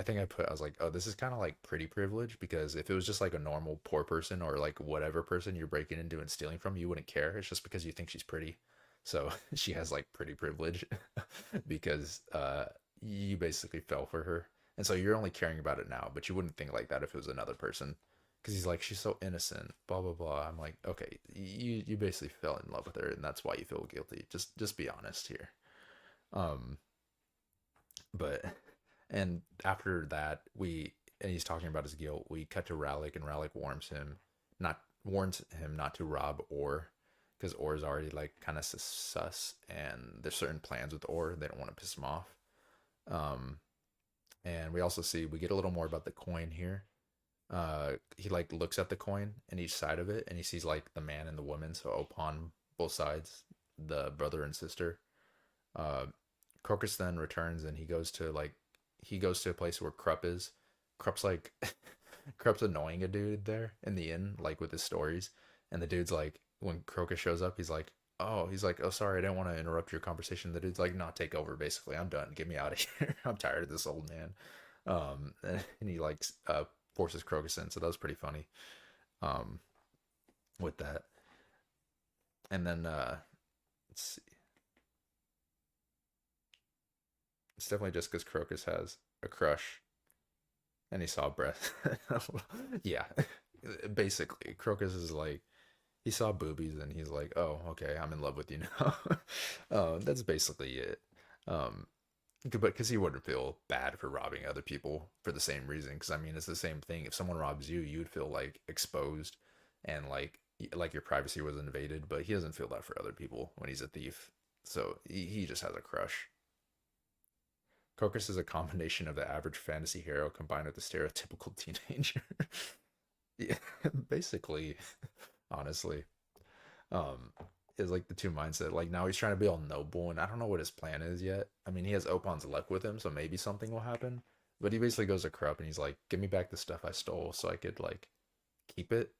oh, this is kind of like pretty privilege because if it was just like a normal poor person or like whatever person you're breaking into and stealing from, you wouldn't care. It's just because you think she's pretty. So she has like pretty privilege because you basically fell for her. And so you're only caring about it now, but you wouldn't think like that if it was another person. Because he's like, she's so innocent, blah blah blah. I'm like, okay, you basically fell in love with her, and that's why you feel guilty. Just be honest here. Um, but and after that, and he's talking about his guilt. We cut to Rallick, and Rallick warns him not to rob Orr because Orr is already like kind of sus, and there's certain plans with Orr. They don't want to piss him off. Um, and we get a little more about the coin here. He like looks at the coin and each side of it, and he sees like the man and the woman. So upon both sides, the brother and sister. Uh, Crocus then returns and he goes to a place where Krupp is. Krupp's like Krupp's annoying a dude there in the inn, like with his stories. And the dude's like when Crocus shows up, he's like, oh sorry, I didn't want to interrupt your conversation. The dude's like, no, take over basically. I'm done. Get me out of here. I'm tired of this old man. And he like forces Crocus in, so that was pretty funny. Um with that. And then let's see. It's definitely just because Crocus has a crush and he saw breath. Yeah, basically, Crocus is like he saw boobies and he's like, "Oh, okay, I'm in love with you now." That's basically it. Um, but because he wouldn't feel bad for robbing other people for the same reason. Because I mean, it's the same thing. If someone robs you, you'd feel like exposed and like your privacy was invaded. But he doesn't feel that for other people when he's a thief. So he just has a crush. Crocus is a combination of the average fantasy hero combined with the stereotypical teenager. Yeah, basically, honestly, um, is like the two mindset. Like now he's trying to be all noble, and I don't know what his plan is yet. I mean, he has Opon's luck with him, so maybe something will happen. But he basically goes to Krupp and he's like, "Give me back the stuff I stole, so I could like keep it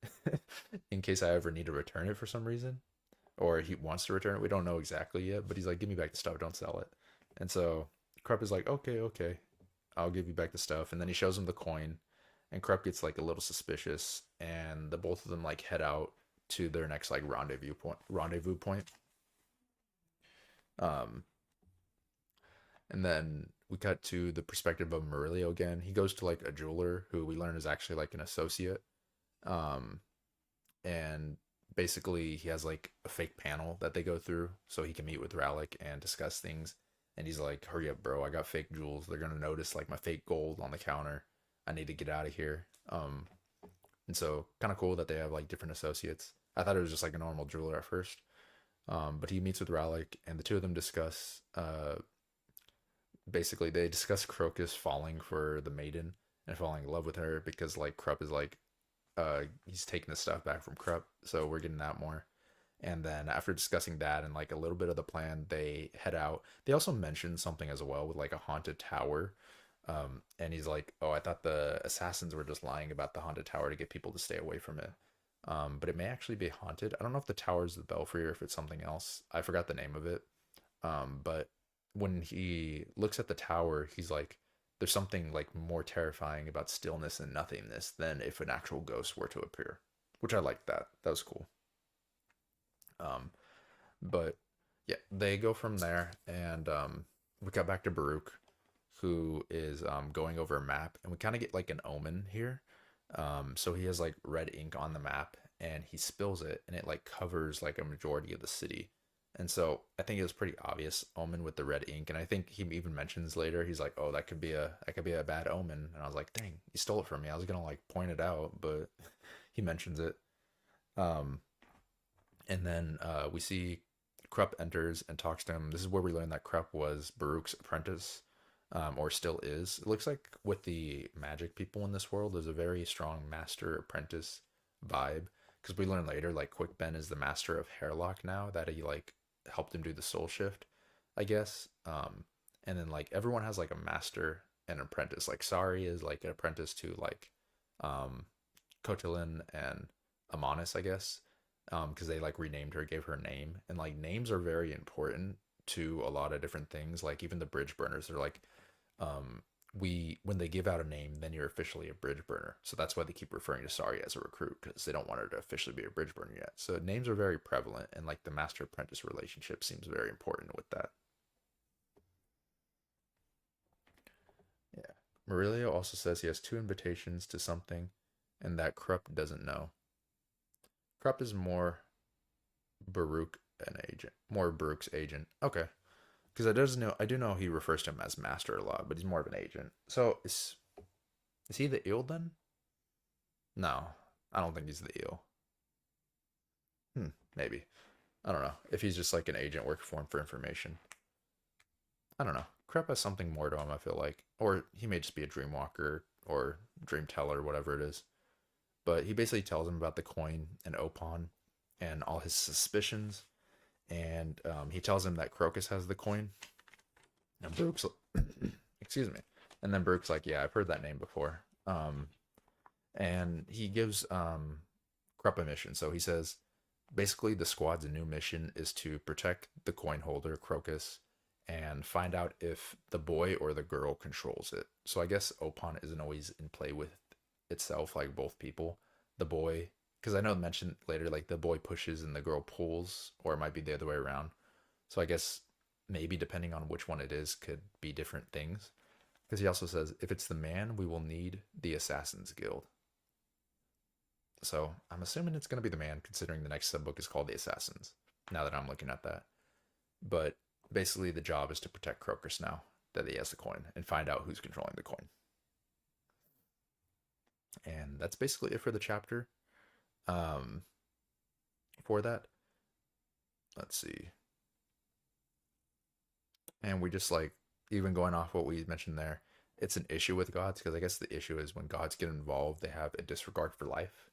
in case I ever need to return it for some reason." Or he wants to return it. We don't know exactly yet, but he's like, "Give me back the stuff, don't sell it." And so Krupp is like, "Okay, okay, I'll give you back the stuff." And then he shows him the coin, and Krupp gets like a little suspicious, and the both of them like head out to their next like rendezvous point. Um, and then we cut to the perspective of Murillo again. He goes to like a jeweler who we learn is actually like an associate. Um, and basically he has like a fake panel that they go through so he can meet with Rallick and discuss things. And he's like, "Hurry up, bro! I got fake jewels. They're gonna notice like my fake gold on the counter. I need to get out of here." And so kind of cool that they have like different associates. I thought it was just like a normal jeweler at first. But he meets with Rallick, and the two of them discuss. Basically, they discuss Crocus falling for the maiden and falling in love with her because like Krupp is like he's taking the stuff back from Krupp, so we're getting that more. And then after discussing that and like a little bit of the plan, they head out. They also mentioned something as well with like a haunted tower. And he's like, "Oh, I thought the assassins were just lying about the haunted tower to get people to stay away from it. But it may actually be haunted. I don't know if the tower is the belfry or if it's something else. I forgot the name of it. But when he looks at the tower, he's like, there's something like more terrifying about stillness and nothingness than if an actual ghost were to appear, which I liked that. That was cool. Um, but yeah, they go from there, and we got back to Baruch, who is going over a map, and we kind of get like an omen here. So he has like red ink on the map, and he spills it, and it like covers like a majority of the city. And so I think it was pretty obvious omen with the red ink, and I think he even mentions later he's like, "Oh, that could be a bad omen," and I was like, "Dang, he stole it from me." I was gonna like point it out, but he mentions it. Um, and then we see Krupp enters and talks to him. This is where we learn that Krupp was Baruch's apprentice, or still is. It looks like with the magic people in this world, there's a very strong master apprentice vibe. Because we learn later, like Quick Ben is the master of Hairlock now that he like helped him do the soul shift, I guess. And then like everyone has like a master and apprentice. Like Sari is like an apprentice to like um, Kotilin and Amanis, I guess, because they like renamed her, gave her a name, and like names are very important to a lot of different things. Like even the bridge burners, they're like, um, we when they give out a name, then you're officially a bridge burner. So that's why they keep referring to Sari as a recruit because they don't want her to officially be a bridge burner yet. So names are very prevalent, and like the master apprentice relationship seems very important with that. Yeah. Murillo also says he has two invitations to something, and that Krupp doesn't know. Krupp is more Baruch an agent, more Baruch's agent. Okay, because I do know he refers to him as master a lot, but he's more of an agent. So is he the eel then? No, I don't think he's the eel. Maybe I don't know if he's just like an agent working for him for information. I don't know. Krupp has something more to him. I feel like, or he may just be a dreamwalker or dream teller, whatever it is. But he basically tells him about the coin and Opon and all his suspicions, and he tells him that Crocus has the coin. And Brooks, excuse me, and then Brooks like, "Yeah, I've heard that name before." And he gives Krupp a mission. So he says, basically, the squad's new mission is to protect the coin holder, Crocus, and find out if the boy or the girl controls it. So I guess Opon isn't always in play with itself, like both people. The boy, because I know mentioned later, like the boy pushes and the girl pulls, or it might be the other way around. So I guess maybe depending on which one it is, could be different things. Because he also says, if it's the man, we will need the Assassin's Guild. So I'm assuming it's going to be the man, considering the next sub book is called the Assassins. Now that I'm looking at that, but basically the job is to protect Crocus now that he has the coin and find out who's controlling the coin. And that's basically it for the chapter. Um, for that, let's see. And we just like, even going off what we mentioned there, it's an issue with gods because I guess the issue is when gods get involved, they have a disregard for life.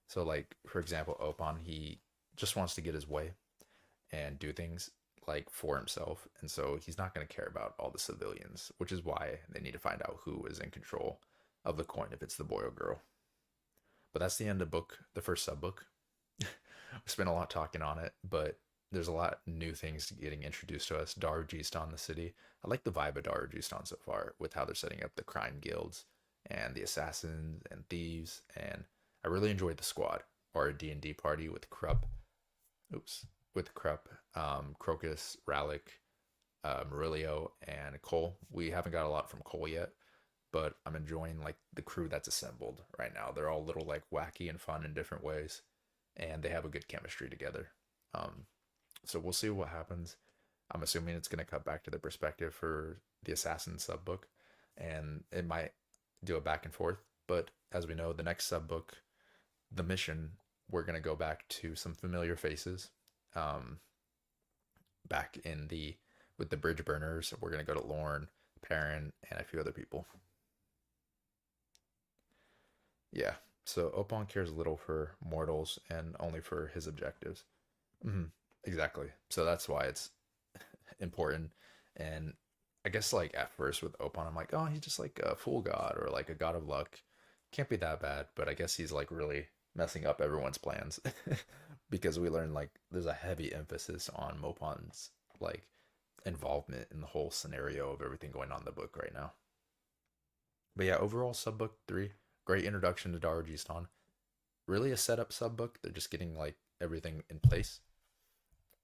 So, like for example, Opon, he just wants to get his way and do things like for himself, and so he's not going to care about all the civilians, which is why they need to find out who is in control of the coin if it's the boy or girl. But that's the end of the first sub book. We spent a lot talking on it, but there's a lot new things getting introduced to us. Darujhistan, the city. I like the vibe of Darujhistan so far with how they're setting up the crime guilds and the assassins and thieves. And I really enjoyed the squad or a D&D party with Krupp. Oops, with Krupp, Crocus, Rallic, Murillo, and Cole. We haven't got a lot from Cole yet, but I'm enjoying like the crew that's assembled right now. They're all a little like wacky and fun in different ways, and they have a good chemistry together. Um, so we'll see what happens. I'm assuming it's going to cut back to the perspective for the Assassin sub book, and it might do a back and forth. But as we know, the next sub book, the mission, we're going to go back to some familiar faces. Um, back in the with the bridge burners, we're going to go to Lorne, Perrin, and a few other people. Yeah. So Opon cares little for mortals and only for his objectives. Hmm. Exactly. So that's why it's important. And I guess like at first with Opon, I'm like, oh, he's just like a fool god or like a god of luck. Can't be that bad, but I guess he's like really messing up everyone's plans because we learned like there's a heavy emphasis on Mopon's like involvement in the whole scenario of everything going on in the book right now. But yeah, overall sub book three, great introduction to Darujhistan. Really a setup sub book. They're just getting like everything in place.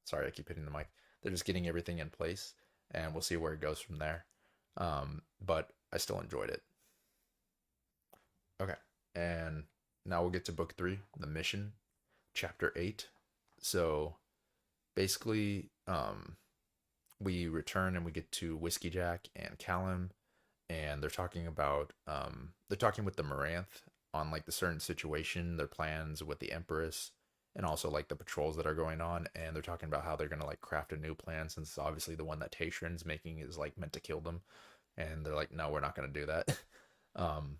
Sorry, I keep hitting the mic. They're just getting everything in place, and we'll see where it goes from there. But I still enjoyed it. Okay, and now we'll get to book three, the mission, chapter eight. So basically, we return and we get to Whiskey Jack and Callum, and they're talking with the Maranth on like the certain situation, their plans with the Empress, and also like the patrols that are going on, and they're talking about how they're gonna like craft a new plan since obviously the one that Tatian's making is like meant to kill them, and they're like, no, we're not gonna do that. um,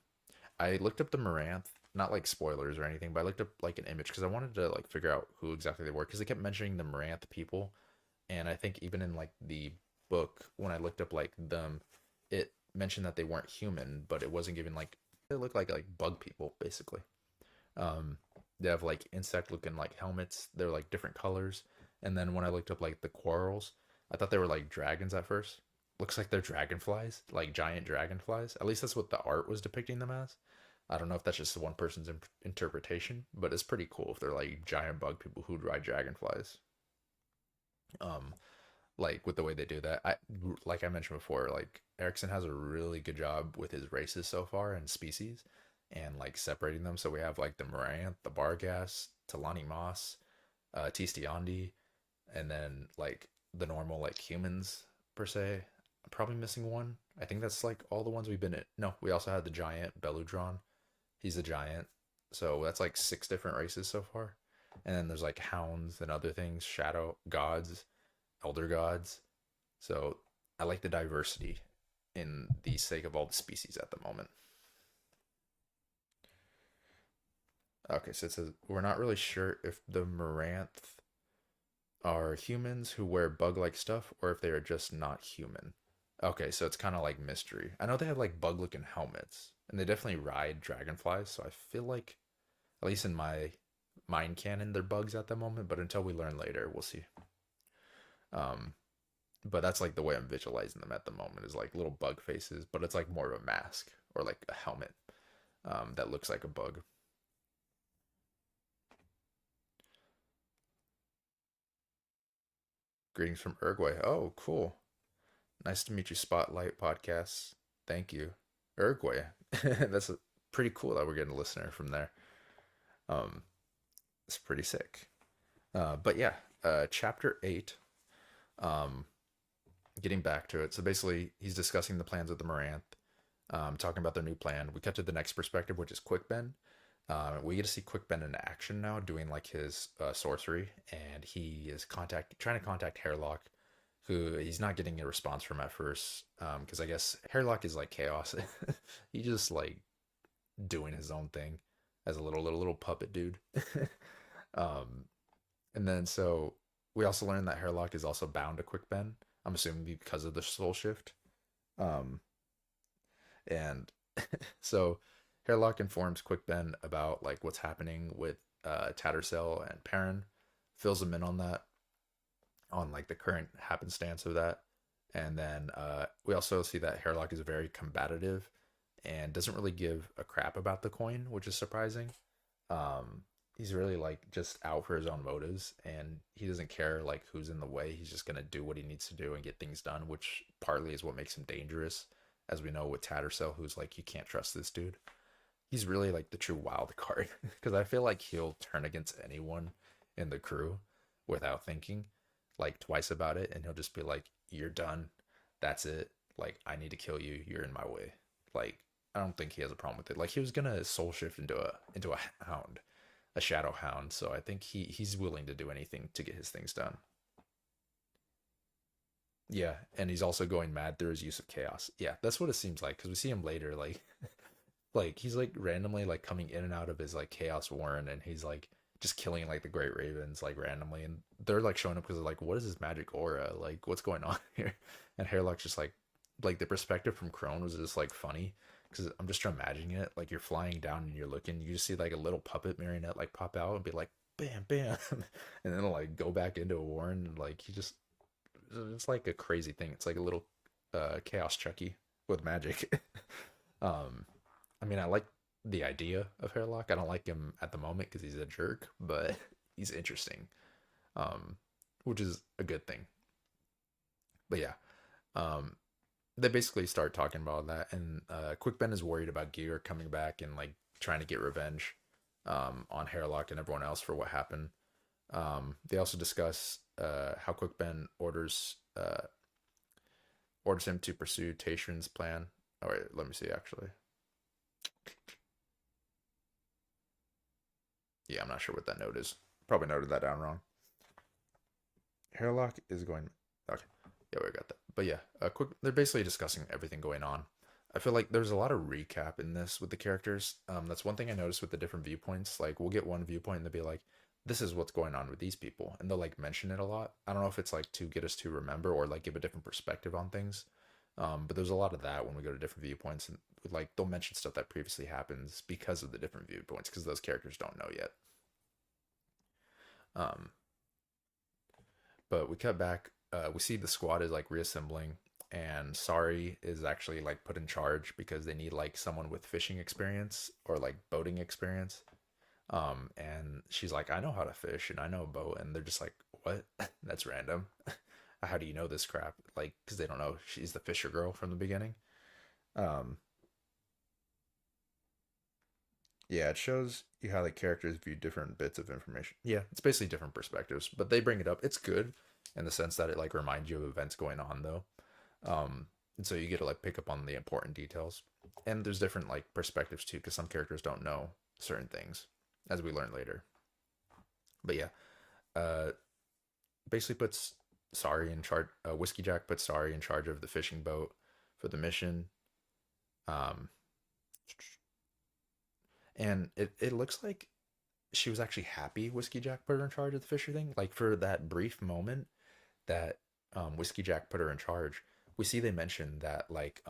I looked up the Maranth, not like spoilers or anything, but I looked up like an image because I wanted to like figure out who exactly they were because they kept mentioning the Maranth people, and I think even in like the book when I looked up like them, it mentioned that they weren't human, but it wasn't given like they look like bug people basically. Um, they have like insect looking like helmets. They're like different colors. And then when I looked up like the quarrels, I thought they were like dragons at first. Looks like they're dragonflies, like giant dragonflies. At least that's what the art was depicting them as. I don't know if that's just one person's interpretation, but it's pretty cool if they're like giant bug people who ride dragonflies. Um, like with the way they do that. Like I mentioned before, like Erickson has a really good job with his races so far and species and like separating them. So we have like the Moranth, the Bargas, Talani Moss, Tistiandi, and then like the normal like humans per se. I'm probably missing one. I think that's like all the ones we've been in. No, we also had the giant Beludron. He's a giant. So that's like six different races so far. And then there's like hounds and other things, shadow gods, elder gods. So I like the diversity in the sake of all the species at the moment. Okay, so it says we're not really sure if the Maranth are humans who wear bug-like stuff or if they are just not human. Okay, so it's kind of like mystery. I know they have like bug-looking helmets, and they definitely ride dragonflies. So I feel like, at least in my mind canon, they're bugs at the moment. But until we learn later, we'll see. Um, but that's like the way I'm visualizing them at the moment is like little bug faces, but it's like more of a mask or like a helmet that looks like a bug. Greetings from Uruguay. Oh, cool. Nice to meet you, Spotlight Podcasts. Thank you, Uruguay. That's pretty cool that we're getting a listener from there. Um, it's pretty sick. But yeah, chapter eight. Um, getting back to it. So basically, he's discussing the plans of the Moranth, talking about their new plan. We cut to the next perspective, which is Quickben. We get to see Quickben in action now, doing like his sorcery, and he is trying to contact Hairlock who he's not getting a response from at first. Because I guess Hairlock is like chaos. He just like doing his own thing as a little puppet dude. um, and then so we also learned that Hairlock is also bound to Quick Ben. I'm assuming because of the soul shift. Um, and so Hairlock informs Quick Ben about like what's happening with Tattercell and Perrin, fills him in on that, on like the current happenstance of that. And then we also see that Hairlock is very combative and doesn't really give a crap about the coin, which is surprising. He's really like just out for his own motives, and he doesn't care like who's in the way. He's just gonna do what he needs to do and get things done, which partly is what makes him dangerous, as we know with Tattercell, who's like you can't trust this dude. He's really like the true wild card because I feel like he'll turn against anyone in the crew without thinking like twice about it, and he'll just be like, "You're done. That's it. Like I need to kill you. You're in my way." Like I don't think he has a problem with it. Like he was gonna soul shift into a hound, a shadow hound. So I think he's willing to do anything to get his things done. Yeah, and he's also going mad through his use of chaos. Yeah, that's what it seems like because we see him later, like he's like randomly like coming in and out of his like chaos warren, and he's like just killing like the great ravens like randomly, and they're like showing up because they're like, what is this magic aura? Like what's going on here? And Hairlock's just like the perspective from Crone was just like funny because I'm just imagining it like you're flying down and you're looking, you just see like a little puppet marionette like pop out and be like bam bam, and then it'll like go back into a warren, and like he just it's like a crazy thing. It's like a little chaos Chucky with magic. um I mean, I like the idea of Hairlock. I don't like him at the moment because he's a jerk, but he's interesting, um, which is a good thing. But yeah, um, they basically start talking about that, and Quick Ben is worried about Gear coming back and like trying to get revenge on Hairlock and everyone else for what happened. They also discuss how Quick Ben orders him to pursue Tayshin's plan. Oh wait, let me see actually. Yeah, I'm not sure what that note is. Probably noted that down wrong. Hairlock is going. Okay, yeah, we got that. But yeah, quick. They're basically discussing everything going on. I feel like there's a lot of recap in this with the characters. That's one thing I noticed with the different viewpoints. Like we'll get one viewpoint and they'll be like, "This is what's going on with these people," and they'll like mention it a lot. I don't know if it's like to get us to remember or like give a different perspective on things. But there's a lot of that when we go to different viewpoints, and like they'll mention stuff that previously happens because of the different viewpoints because those characters don't know yet. Um, but we cut back. We see the squad is like reassembling, and Sari is actually like put in charge because they need like someone with fishing experience or like boating experience. And she's like, I know how to fish and I know a boat, and they're just like, what? That's random. How do you know this crap? Like, because they don't know she's the fisher girl from the beginning. Um, yeah, it shows you how the characters view different bits of information. Yeah, it's basically different perspectives, but they bring it up. It's good in the sense that it like reminds you of events going on though. And so you get to like pick up on the important details. And there's different like perspectives too, because some characters don't know certain things, as we learn later. But yeah, uh, basically puts Sari in charge. Whiskey Jack puts Sari in charge of the fishing boat for the mission. Um, and it looks like she was actually happy Whiskey Jack put her in charge of the Fisher thing. Like for that brief moment that Whiskey Jack put her in charge, we see they mentioned that like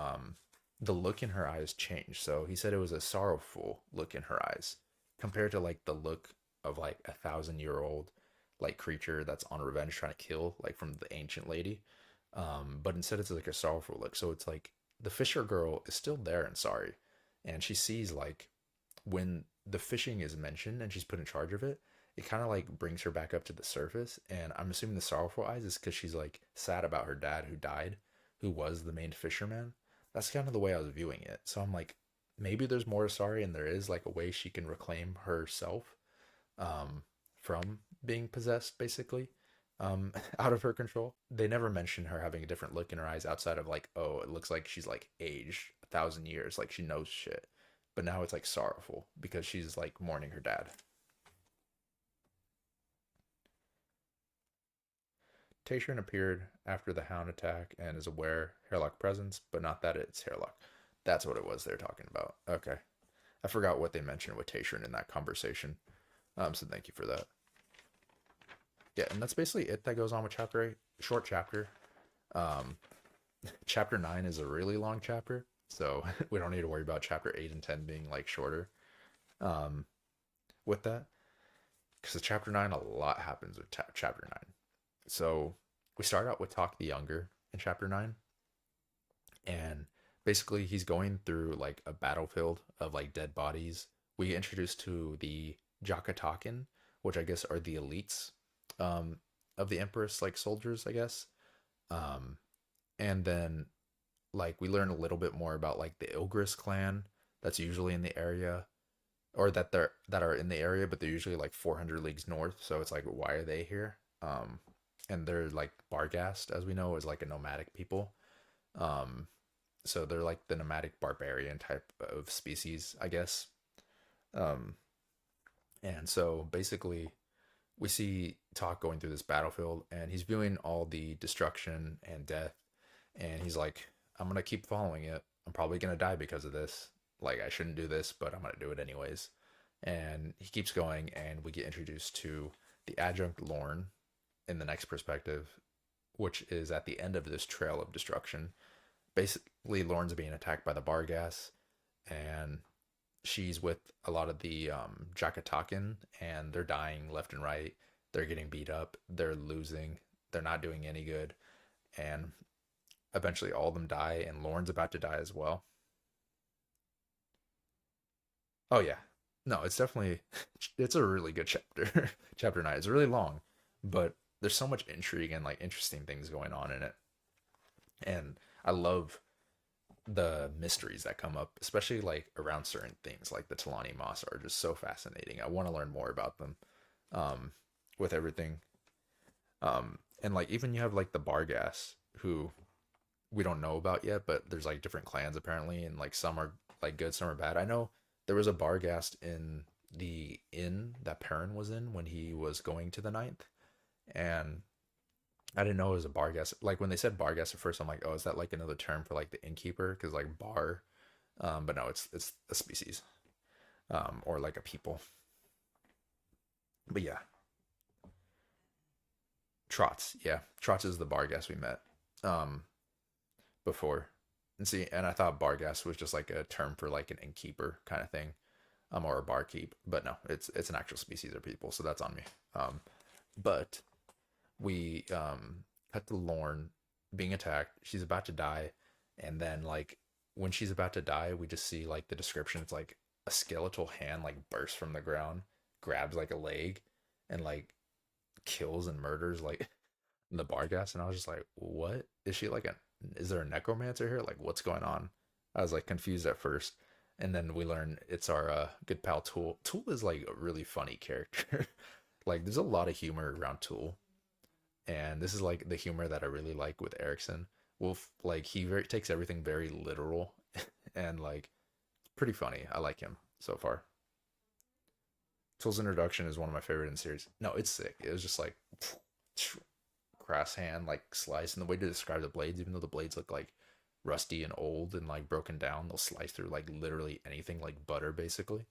the look in her eyes changed. So he said it was a sorrowful look in her eyes compared to like the look of like 1,000-year-old like creature that's on revenge trying to kill like from the ancient lady. But instead it's like a sorrowful look. So it's like the Fisher girl is still there and sorry, and she sees like when the fishing is mentioned and she's put in charge of it, it kind of like brings her back up to the surface. And I'm assuming the sorrowful eyes is because she's like sad about her dad who died, who was the main fisherman. That's kind of the way I was viewing it. So I'm like, maybe there's more to Sorry, and there is like a way she can reclaim herself um, from being possessed, basically, out of her control. They never mention her having a different look in her eyes outside of like, oh, it looks like she's like aged 1,000 years, like she knows shit. But now it's like sorrowful because she's like mourning her dad. Tayshrin appeared after the Hound attack and is aware Hairlock presence, but not that it's Hairlock. That's what it was they're talking about. Okay. I forgot what they mentioned with Tayshrin in that conversation. So thank you for that. Yeah, and that's basically it that goes on with chapter 8. Short chapter. Um, chapter 9 is a really long chapter, so we don't need to worry about chapter 8 and 10 being like shorter um, with that. Because chapter 9, a lot happens with chapter 9. So we start out with Talk the Younger in chapter 9, and basically he's going through like a battlefield of like dead bodies. We get introduced to the Jakatakin, which I guess are the elites um, of the Empress, like soldiers, I guess. Um, and then like we learn a little bit more about like the Ilgris clan that's usually in the area, or that are in the area, but they're usually like 400 leagues north. So it's like, why are they here? And they're like Barghast, as we know, is like a nomadic people. Um, so they're like the nomadic barbarian type of species, I guess. Um, and so basically, we see Talk going through this battlefield, and he's viewing all the destruction and death, and he's like, "I'm gonna keep following it. I'm probably gonna die because of this. Like, I shouldn't do this, but I'm gonna do it anyways." And he keeps going, and we get introduced to the adjunct Lorne in the next perspective, which is at the end of this trail of destruction. Basically, Lorne's being attacked by the Bargas, and she's with a lot of the Jakatakin, and they're dying left and right. They're getting beat up. They're losing. They're not doing any good. And eventually, all of them die, and Lorne's about to die as well. Oh, yeah. No, it's definitely, it's a really good chapter. Chapter 9. It's really long, but there's so much intrigue and like interesting things going on in it. And I love the mysteries that come up, especially like around certain things like the Talani Moss are just so fascinating. I want to learn more about them um, with everything. And like even you have like the Bargas who we don't know about yet, but there's like different clans apparently, and like some are like good, some are bad. I know there was a Bargast in the inn that Perrin was in when he was going to the ninth, and I didn't know it was a Barghast. Like when they said Barghast at first, I'm like, oh, is that like another term for like the innkeeper? Because like bar, but no, it's a species, or like a people. But yeah, Trots. Yeah, Trots is the Barghast we met um, before. And see, and I thought Barghast was just like a term for like an innkeeper kind of thing, or a barkeep. But no, it's an actual species of people, so that's on me. But we cut to Lorne being attacked. She's about to die, and then like when she's about to die, we just see like the description. It's like a skeletal hand like bursts from the ground, grabs like a leg, and like kills and murders like the Barghast. And I was just like, what is she like? A is there a necromancer here? Like, what's going on? I was like confused at first. And then we learn it's our good pal Tool. Tool is like a really funny character. Like, there's a lot of humor around Tool, and this is like the humor that I really like with Erickson. Wolf, like takes everything very literal, and like pretty funny. I like him so far. Tool's introduction is one of my favorite in the series. No, it's sick. It was just like crass hand, like slice, and the way to describe the blades, even though the blades look like rusty and old and like broken down, they'll slice through like literally anything, like butter, basically.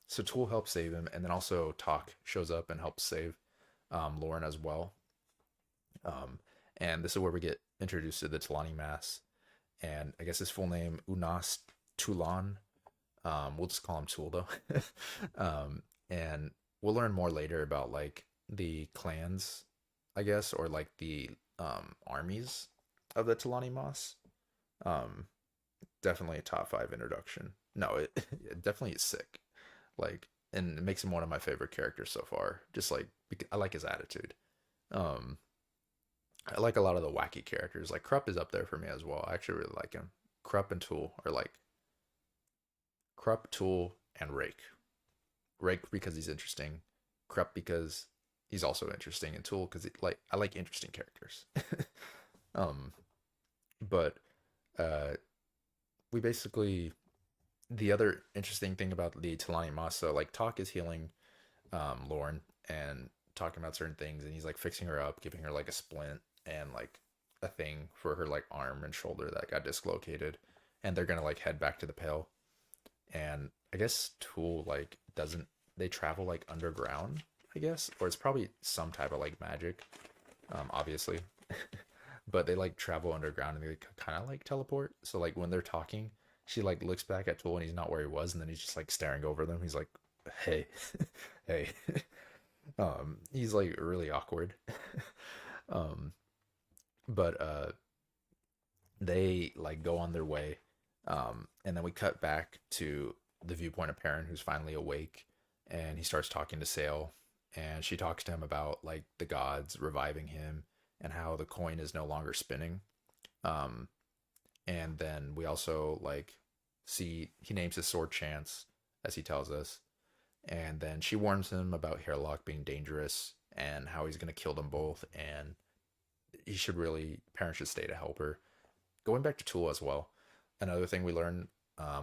So Tool helps save him, and then also Talk shows up and helps save Lauren as well. Um, and this is where we get introduced to the Talani Mass. And I guess his full name, Unas Tulan. We'll just call him Tool though. And we'll learn more later about like the clans, I guess, or like the armies of the Talani Moss. Um, Definitely a top five introduction. No, it definitely is sick. Like, and it makes him one of my favorite characters so far. Just like I like his attitude. Um, I like a lot of the wacky characters. Like Krupp is up there for me as well. I actually really like him. Krupp and Tool are like Krupp, Tool, and Rake. Rake because he's interesting. Krupp because he's also interesting, and Tool because like I like interesting characters. um, but uh, we basically the other interesting thing about the Talani Masa, like Talk is healing Lauren, and talking about certain things, and he's like fixing her up, giving her like a splint and like a thing for her like arm and shoulder that got dislocated, and they're gonna like head back to the Pale. And I guess Tool like doesn't they travel like underground, I guess, or it's probably some type of like magic, obviously, but they like travel underground and they kind of like teleport. So like when they're talking, she like looks back at Tool and he's not where he was, and then he's just like staring over them. He's like, "Hey, hey." He's like really awkward. um, but they like go on their way, and then we cut back to the viewpoint of Perrin, who's finally awake, and he starts talking to Sale, and she talks to him about like the gods reviving him and how the coin is no longer spinning. Um, and then we also like see he names his sword Chance, as he tells us, and then she warns him about Hairlock being dangerous and how he's gonna kill them both, and he should really parents should stay to help her. Going back to Tool as well, another thing we learned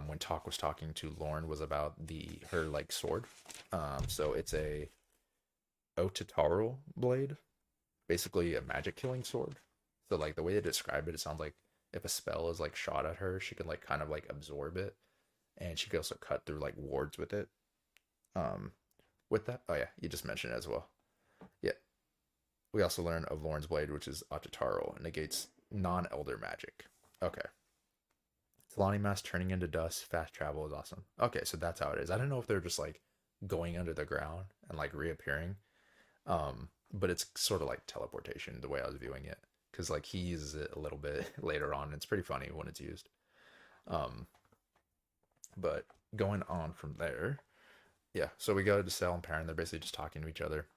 when Talk was talking to Lorne was about the her like sword. So it's a Otataru blade, basically a magic killing sword. So like the way they describe it, it sounds like if a spell is like shot at her, she can like kind of like absorb it, and she could also cut through like wards with it. Um, with that, oh yeah, you just mentioned it as well. Yeah, we also learn of Lorne's blade, which is Otataru, negates non-elder magic. Okay. Talani mass turning into dust, fast travel is awesome. Okay, so that's how it is. I don't know if they're just like going under the ground and like reappearing. But it's sort of like teleportation the way I was viewing it. Because like he uses it a little bit later on. It's pretty funny when it's used. Um, but going on from there, yeah. So we go to Cell and Perrin. They're basically just talking to each other,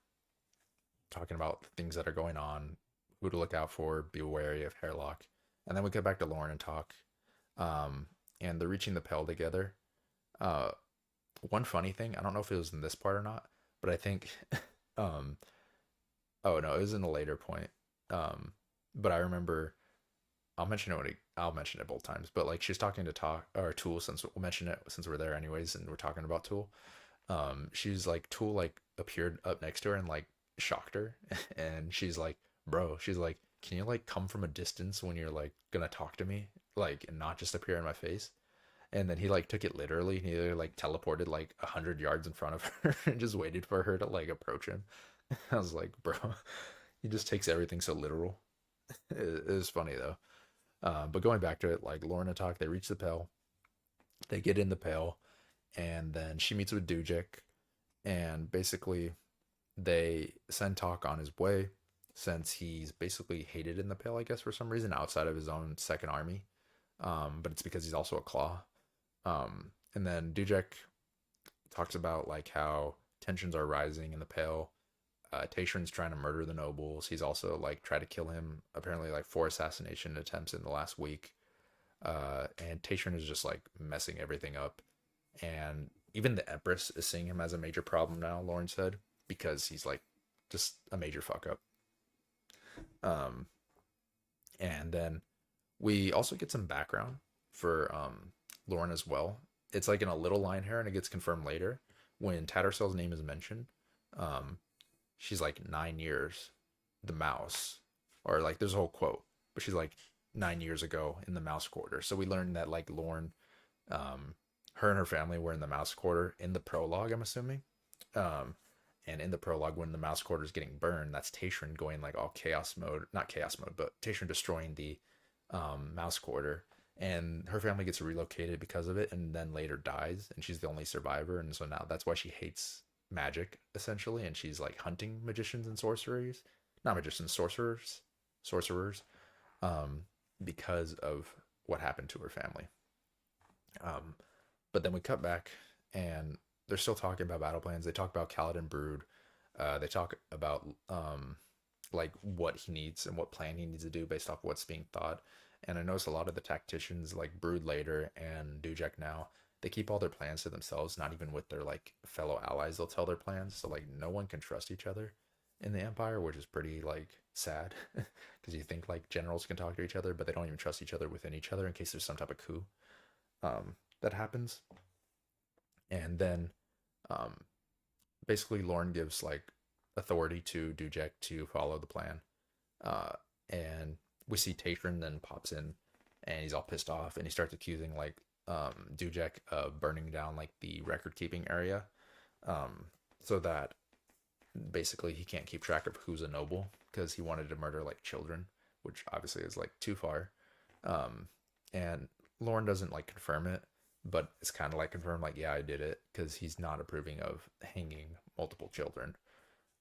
talking about things that are going on, who to look out for, be wary of Hairlock. And then we get back to Lauren and talk. Um, and they're reaching the Pell together. Uh, One funny thing, I don't know if it was in this part or not, but I think, um, oh no, it was in a later point. Um, but I remember I'll mention it I'll mention it both times. But like she's talking to Talk or Tool, since we'll mention it since we're there anyways, and we're talking about Tool. She's like Tool like appeared up next to her and like shocked her, and she's like, "Bro," she's like, "Can you like come from a distance when you're like gonna talk to me, like and not just appear in my face?" And then he like took it literally. He like teleported like 100 yards in front of her and just waited for her to like approach him. I was like, bro, he just takes everything so literal. It was funny though. But going back to it, like Lorna talk, they reach the Pale, they get in the Pale, and then she meets with Dujek, and basically they send Talk on his way since he's basically hated in the Pale, I guess, for some reason outside of his own second army. But it's because he's also a Claw. And then Dujek talks about like how tensions are rising in the Pale. Tayshrin's trying to murder the nobles. He's also like tried to kill him apparently like 4 assassination attempts in the last week. And Tayshrin is just like messing everything up. And even the Empress is seeing him as a major problem now, Lauren said, because he's like just a major fuck up. Um, and then we also get some background for Lauren as well. It's like in a little line here, and it gets confirmed later when Tattersall's name is mentioned. Um, she's like 9 years, the mouse, or like there's a whole quote, but she's like 9 years ago in the mouse quarter. So we learned that like Lauren, her and her family were in the mouse quarter in the prologue, I'm assuming. Um, and in the prologue, when the mouse quarter is getting burned, that's Tayshrin going like all chaos mode, not chaos mode, but Tayshrin destroying the mouse quarter, and her family gets relocated because of it, and then later dies, and she's the only survivor, and so now that's why she hates magic essentially, and she's like hunting magicians and sorcerers, not magicians, sorcerers, um, because of what happened to her family. Um, but then we cut back, and they're still talking about battle plans. They talk about Kaladin Brood. They talk about like what he needs and what plan he needs to do based off what's being thought. And I notice a lot of the tacticians, like Brood later and Dujek now, they keep all their plans to themselves, not even with their like fellow allies. They'll tell their plans, so like no one can trust each other in the Empire, which is pretty like sad because you think like generals can talk to each other, but they don't even trust each other within each other in case there's some type of coup that happens. And then um, basically Lauren gives like authority to Dujek to follow the plan. Uh, and we see Tatron then pops in, and he's all pissed off, and he starts accusing like Dujek of burning down like the record keeping area, um, so that basically he can't keep track of who's a noble because he wanted to murder like children, which obviously is like too far. Um, and Lauren doesn't like confirm it, but it's kind of like confirmed like yeah I did it because he's not approving of hanging multiple children.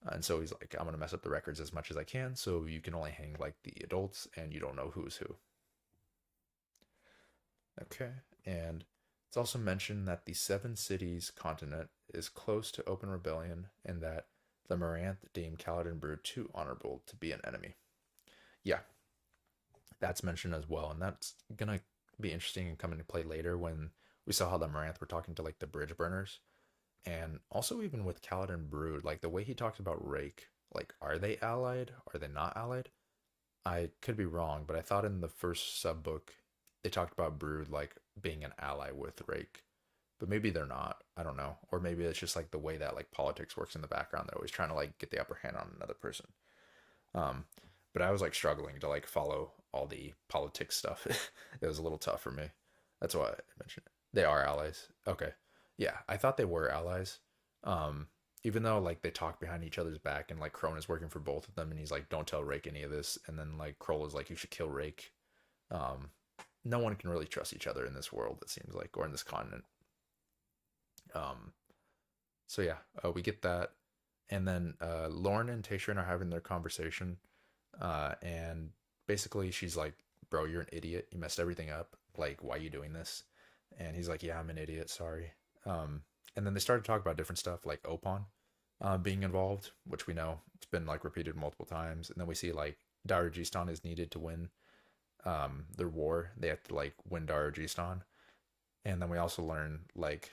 And so he's like, I'm gonna mess up the records as much as I can, so you can only hang like the adults, and you don't know who's who. Okay, and it's also mentioned that the Seven Cities continent is close to open rebellion, and that the Maranth deem Kaladin Brood too honorable to be an enemy. Yeah, that's mentioned as well, and that's gonna be interesting and come into play later when we saw how the Maranth were talking to like the bridge burners, and also even with Kaladin Brood, like the way he talks about Rake, like are they allied? Are they not allied? I could be wrong, but I thought in the first sub book they talked about Brood like being an ally with Rake. But maybe they're not. I don't know. Or maybe it's just like the way that like politics works in the background. They're always trying to like get the upper hand on another person. Um, but I was like struggling to like follow all the politics stuff. It was a little tough for me. That's why I mentioned it. They are allies. Okay. Yeah, I thought they were allies. Um, Even though like they talk behind each other's back and like Crone is working for both of them and he's like, don't tell Rake any of this. And then like Kroll is like, you should kill Rake. Um, no one can really trust each other in this world, it seems like, or in this continent. Um, so yeah, we get that. And then Lauren and Tayshirin are having their conversation. And basically she's like, bro, you're an idiot. You messed everything up. Like, why are you doing this? And he's like, yeah, I'm an idiot. Sorry. And then they started to talk about different stuff like Opon being involved, which we know it's been like repeated multiple times. And then we see like Darujhistan is needed to win their war. They have to like win Darujhistan. And then we also learn like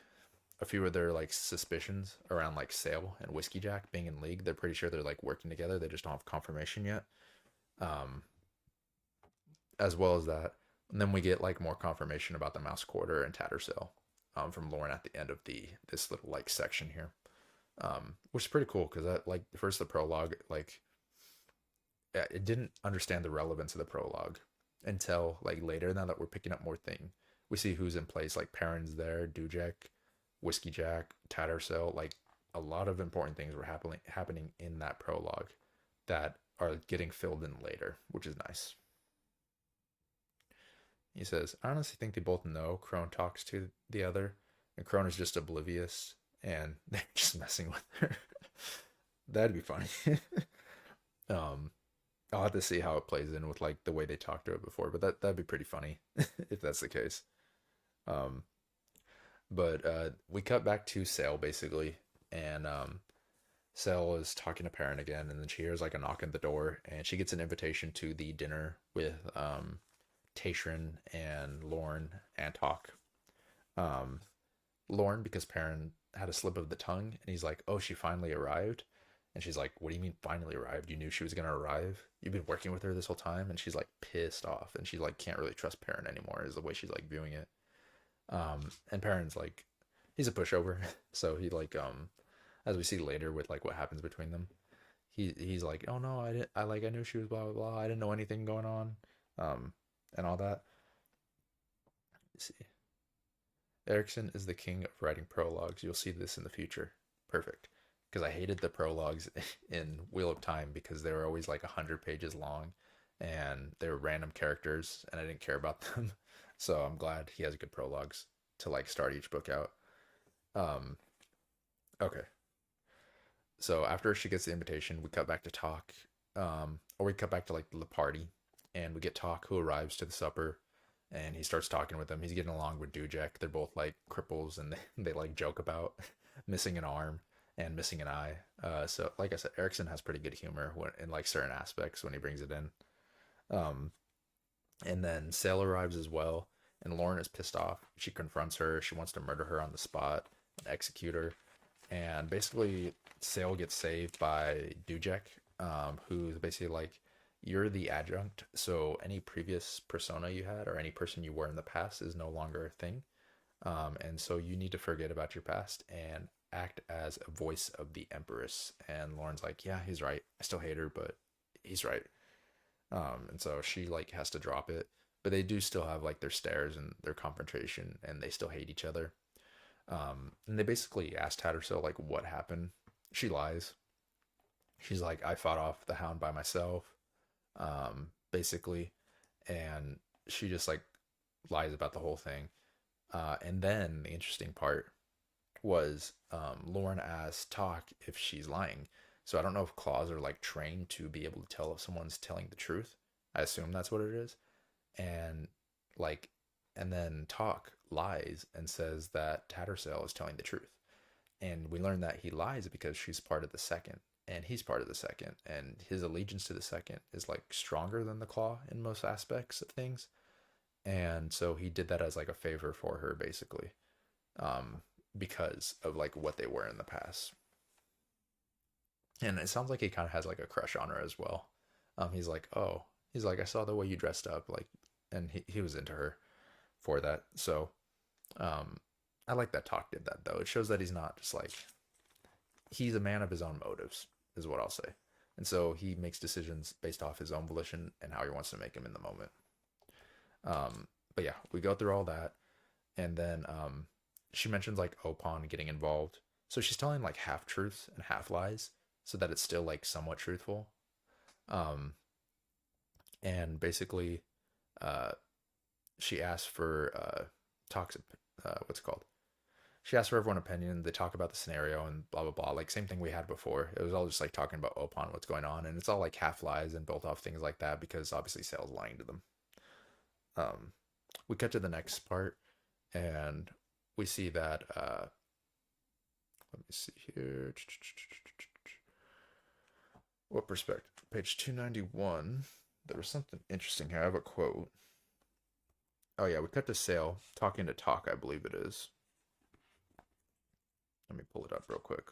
a few of their like suspicions around like Sale and Whiskey Jack being in league. They're pretty sure they're like working together. They just don't have confirmation yet. Um, as well as that. And then we get like more confirmation about the Mouse Quarter and Tattersall from Lauren at the end of the this little like section here, which is pretty cool because that like first the prologue like it didn't understand the relevance of the prologue until like later. Now that we're picking up more thing, we see who's in place. Like Perrin's there, Dujek, Whiskey Jack, Tattersall. Like a lot of important things were happening in that prologue that are getting filled in later, which is nice. He says, I honestly think they both know Crone talks to the other, and Crone is just oblivious, and they're just messing with her. That'd be funny. um, I'll have to see how it plays in with like the way they talked to it before, but that'd be pretty funny if that's the case. Um, but we cut back to Sale basically, and Sale is talking to Perrin again, and then she hears like a knock at the door, and she gets an invitation to the dinner with Tayshirin and Lorne and talk. Um, Lorne, because Perrin had a slip of the tongue, and he's like, "Oh, she finally arrived." And she's like, "What do you mean finally arrived? You knew she was gonna arrive? You've been working with her this whole time?" And she's like pissed off, and she like can't really trust Perrin anymore. Is the way she's like viewing it. And Perrin's like, he's a pushover, so he like as we see later with like what happens between them, he's like, "Oh no, I didn't. I knew she was blah blah blah. I didn't know anything going on." Um, and all that. Let's see. Erickson is the king of writing prologues. You'll see this in the future. Perfect. Because I hated the prologues in Wheel of Time because they were always like 100 pages long and they were random characters and I didn't care about them. So I'm glad he has good prologues to like start each book out. Um, okay. So after she gets the invitation, we cut back to talk. Or we cut back to like the party and we get talk who arrives to the supper and he starts talking with them. He's getting along with Dujek. They're both like cripples and they like joke about missing an arm and missing an eye. So like I said, Erickson has pretty good humor in like certain aspects when he brings it in. Um, and then Sale arrives as well, and Lauren is pissed off. She confronts her. She wants to murder her on the spot and execute her. And basically, Sale gets saved by Dujek, who's basically like, you're the adjunct, so any previous persona you had or any person you were in the past is no longer a thing. And so you need to forget about your past and act as a voice of the Empress. And Lauren's like, yeah, he's right. I still hate her, but he's right. And so she like has to drop it, but they do still have like their stares and their confrontation, and they still hate each other. And they basically asked Tattersall like what happened. She lies. She's like, I fought off the Hound by myself, basically, and she just like lies about the whole thing. And then the interesting part was Lauren asked Talk if she's lying. So I don't know if claws are like trained to be able to tell if someone's telling the truth. I assume that's what it is. And like, and then Talk lies and says that Tattersall is telling the truth. And we learn that he lies because she's part of the second and he's part of the second. And his allegiance to the second is like stronger than the claw in most aspects of things. And so he did that as like a favor for her, basically, um, because of like what they were in the past. And it sounds like he kind of has like a crush on her as well. He's like, oh, he's like, I saw the way you dressed up, like, and he was into her for that. So, um, I like that Talk did that though. It shows that he's not just like he's a man of his own motives, is what I'll say. And so he makes decisions based off his own volition and how he wants to make them in the moment. But yeah, we go through all that, and then she mentions like Opon getting involved. So she's telling like half truths and half lies, so that it's still like somewhat truthful. Um, and basically, uh, she asks for talks. What's it called? She asks for everyone's opinion. They talk about the scenario and blah blah blah. Like same thing we had before. It was all just like talking about Opon, what's going on, and it's all like half lies and built off things like that because obviously Sal's lying to them. Um, we cut to the next part, and we see that. Let me see here. What perspective? Page 291. There was something interesting here. I have a quote. Oh yeah, we cut to Sale talking to Talk, I believe it is. Let me pull it up real quick.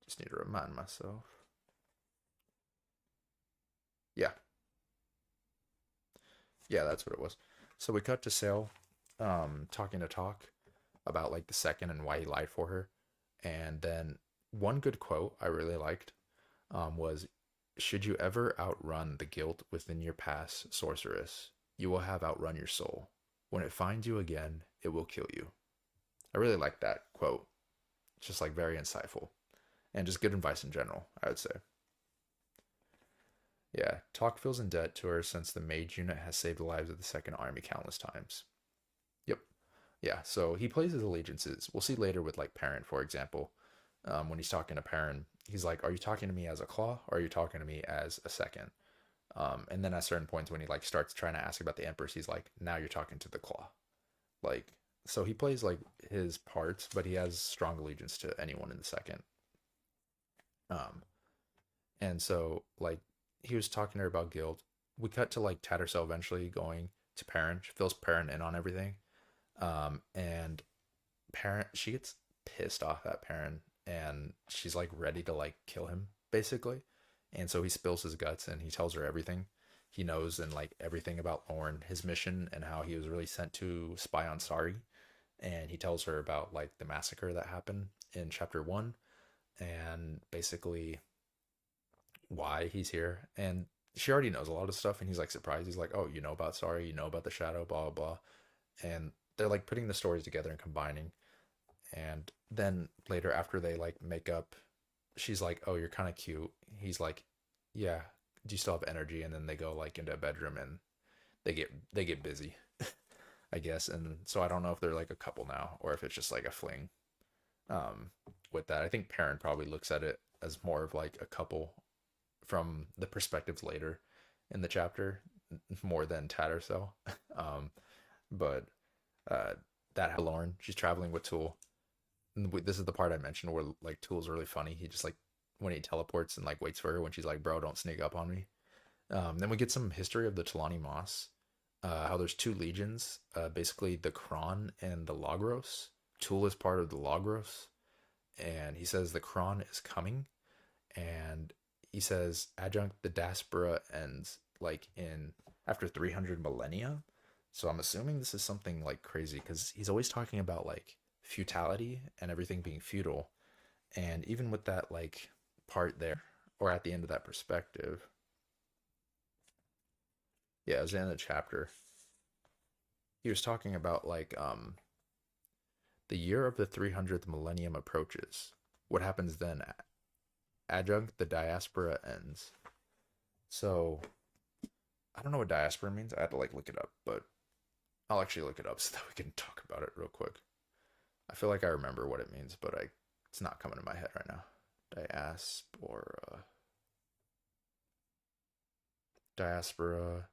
Just need to remind myself. Yeah. Yeah, that's what it was. So we cut to Sale talking to Talk about like the second and why he lied for her. And then one good quote I really liked was, should you ever outrun the guilt within your past, sorceress, you will have outrun your soul. When it finds you again, it will kill you. I really like that quote. It's just like very insightful and just good advice in general, I would say. Yeah, Talk feels in debt to her since the mage unit has saved the lives of the Second Army countless times. Yep. Yeah, so he plays his allegiances. We'll see later with like Perrin, for example. When he's talking to Perrin, he's like, "Are you talking to me as a claw, or are you talking to me as a second?" And then at certain points, when he like starts trying to ask about the Empress, he's like, "Now you're talking to the claw." Like, so he plays like his parts, but he has strong allegiance to anyone in the second. Um, and so like he was talking to her about guilt. We cut to like Tattersall eventually going to Perrin. She fills Perrin in on everything. And Perrin, she gets pissed off at Perrin, and she's like ready to like kill him basically. And so he spills his guts and he tells her everything he knows and like everything about Lauren, his mission, and how he was really sent to spy on Sari. And he tells her about like the massacre that happened in chapter one, and basically why he's here. And she already knows a lot of stuff, and he's like surprised. He's like, "Oh, you know about Sari, you know about the shadow, blah blah blah." And they're like putting the stories together and combining. And then later, after they like make up, she's like, "Oh, you're kind of cute." He's like, "Yeah, do you still have energy?" And then they go like into a bedroom and they get busy, I guess. And so I don't know if they're like a couple now or if it's just like a fling. Um, with that, I think Perrin probably looks at it as more of like a couple from the perspectives later in the chapter more than Tattersall. um, but uh, that Lauren, she's traveling with Tool. And this is the part I mentioned where like Tool's really funny. He just like when he teleports and like waits for her when she's like, "Bro, don't sneak up on me." Then we get some history of the Talani Moss. How there's two legions, basically the Kron and the Logros. Tool is part of the Logros, and he says the Kron is coming, and he says adjunct the diaspora ends like in after 300 millennia. So I'm assuming this is something like crazy because he's always talking about like futility and everything being futile. And even with that like part there, or at the end of that perspective, yeah, it was the end of the chapter. He was talking about like the year of the 300th millennium approaches. What happens then? Adjunct the diaspora ends. So I don't know what diaspora means. I had to like look it up, but I'll actually look it up so that we can talk about it real quick. I feel like I remember what it means, but it's not coming to my head right now. Diaspora. Diaspora.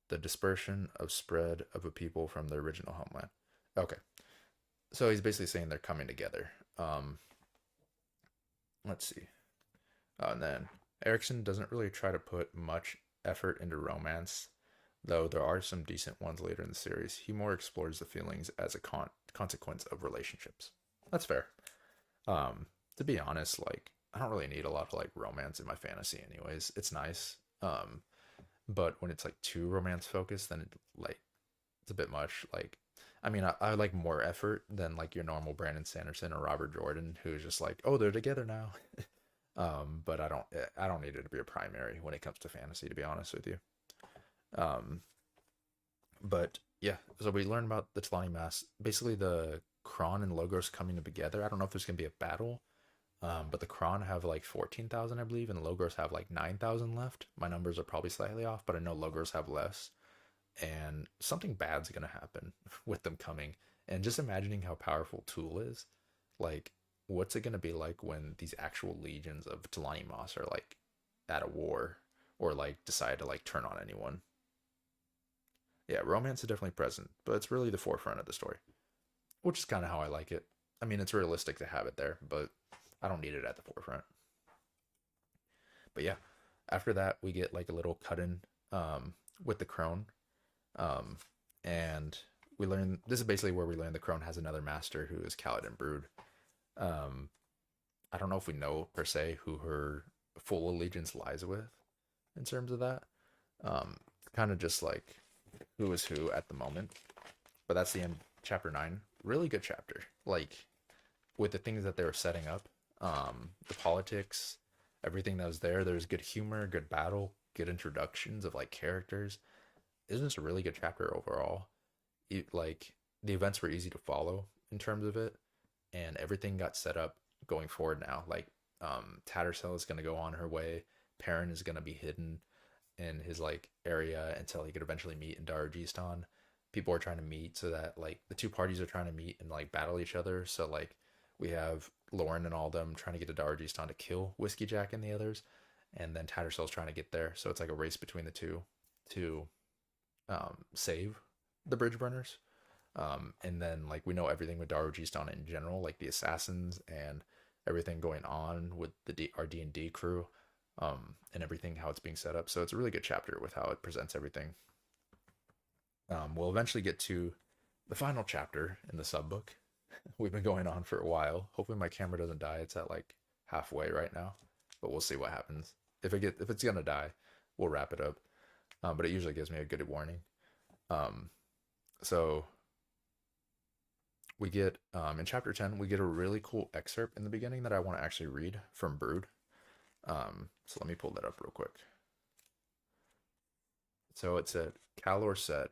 The dispersion of spread of a people from their original homeland. Okay. So he's basically saying they're coming together. Let's see. And then Erickson doesn't really try to put much effort into romance, though there are some decent ones later in the series. He more explores the feelings as a consequence of relationships. That's fair. To be honest, like I don't really need a lot of like romance in my fantasy, anyways. It's nice, but when it's like too romance focused, then it's a bit much. Like, I mean, I like more effort than like your normal Brandon Sanderson or Robert Jordan, who's just like, oh, they're together now. But I don't need it to be a primary when it comes to fantasy, to be honest with you. Um, but yeah, so we learned about the Talani Mass, basically the Kron and Logos coming together. I don't know if there's gonna be a battle, but the Kron have like 14,000, I believe, and Logos have like 9,000 left. My numbers are probably slightly off, but I know Logos have less. And something bad's gonna happen with them coming. And just imagining how powerful Tool is, like, what's it gonna be like when these actual legions of Talani Moss are like at a war or like decide to like turn on anyone? Yeah, romance is definitely present, but it's really the forefront of the story, which is kind of how I like it. I mean, it's realistic to have it there, but I don't need it at the forefront. But yeah, after that, we get like a little cut in with the crone. Um, and we learn this is basically where we learn the crone has another master who is Kaladin Brood. Um, I don't know if we know per se who her full allegiance lies with in terms of that. Kind of just like who is who at the moment. But that's the end. Chapter 9, really good chapter. Like with the things that they were setting up, the politics, everything that was there. There's good humor, good battle, good introductions of like characters. Isn't this a really good chapter overall? Like the events were easy to follow in terms of it, and everything got set up going forward now. Like Tattersall is gonna go on her way. Perrin is gonna be hidden in his like area until he could eventually meet in Darujhistan. People are trying to meet so that like the two parties are trying to meet and like battle each other. So like we have Lauren and all them trying to get to Darujhistan to kill Whiskey Jack and the others, and then Tattersall's trying to get there. So it's like a race between the two to save the bridge burners. And then like we know everything with Darujhistan in general, like the assassins and everything going on with our D&D crew, and everything how it's being set up. So it's a really good chapter with how it presents everything. We'll eventually get to the final chapter in the sub book. We've been going on for a while. Hopefully my camera doesn't die. It's at like halfway right now, but we'll see what happens. If it's gonna die, we'll wrap it up. But it usually gives me a good warning. So we get in chapter 10, we get a really cool excerpt in the beginning that I want to actually read from Brood. So let me pull that up real quick. So it said, Calor said,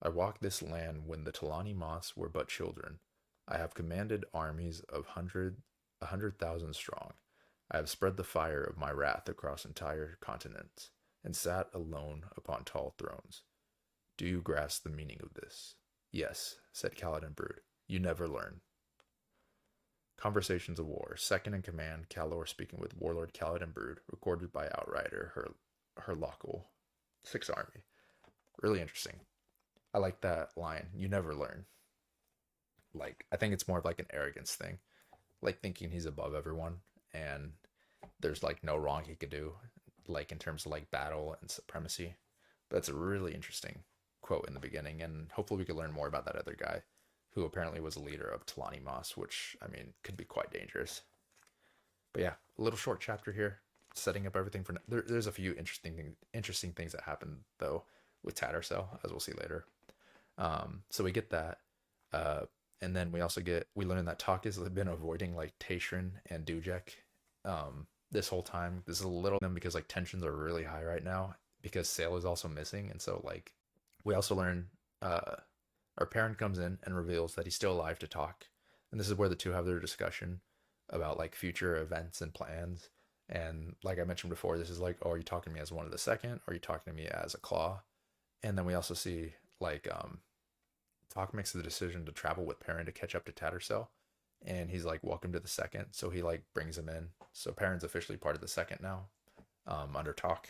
I walked this land when the Talani Moss were but children. I have commanded armies of 100,000 strong. I have spread the fire of my wrath across entire continents, and sat alone upon tall thrones. Do you grasp the meaning of this? Yes, said Kaladin Brood. You never learn. Conversations of War, second in command, Calor speaking with Warlord Kaladin Brood, recorded by Outrider, her local 6th Army. Really interesting. I like that line. You never learn. Like, I think it's more of like an arrogance thing. Like thinking he's above everyone and there's like no wrong he could do, like in terms of like battle and supremacy. But that's a really interesting quote in the beginning, and hopefully we could learn more about that other guy who apparently was a leader of Talani Moss, which I mean could be quite dangerous. But yeah, a little short chapter here, setting up everything for. There's a few interesting things that happen though with Tattersall, as we'll see later. So we get that. And then we learn that Talk has been avoiding like Tayshrin and Dujek this whole time. This is a little them because like tensions are really high right now because Sale is also missing, and so like we also learn uh our parent comes in and reveals that he's still alive to Talk, and this is where the two have their discussion about like future events and plans. And like I mentioned before, this is like, oh, are you talking to me as one of the second, or are you talking to me as a claw? And then we also see like Talk makes the decision to travel with Perrin to catch up to Tattersall, and he's like, "Welcome to the second." So he like brings him in. So Perrin's officially part of the second now, under Talk.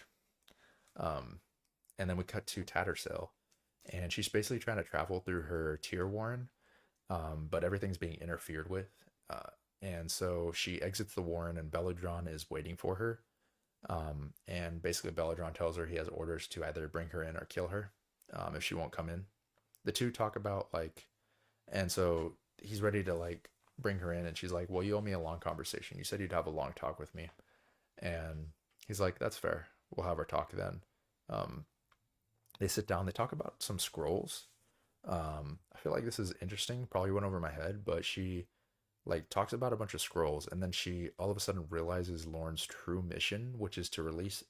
Um, and then we cut to Tattersall, and she's basically trying to travel through her tier warren, but everything's being interfered with. And so she exits the warren, and Belladron is waiting for her. And basically, Belladron tells her he has orders to either bring her in or kill her if she won't come in. The two talk about like, and so he's ready to like bring her in, and she's like, "Well, you owe me a long conversation. You said you'd have a long talk with me." And he's like, "That's fair. We'll have our talk then." Um, they sit down. They talk about some scrolls. I feel like this is interesting. Probably went over my head, but she like talks about a bunch of scrolls, and then she all of a sudden realizes Lorne's true mission, which is to release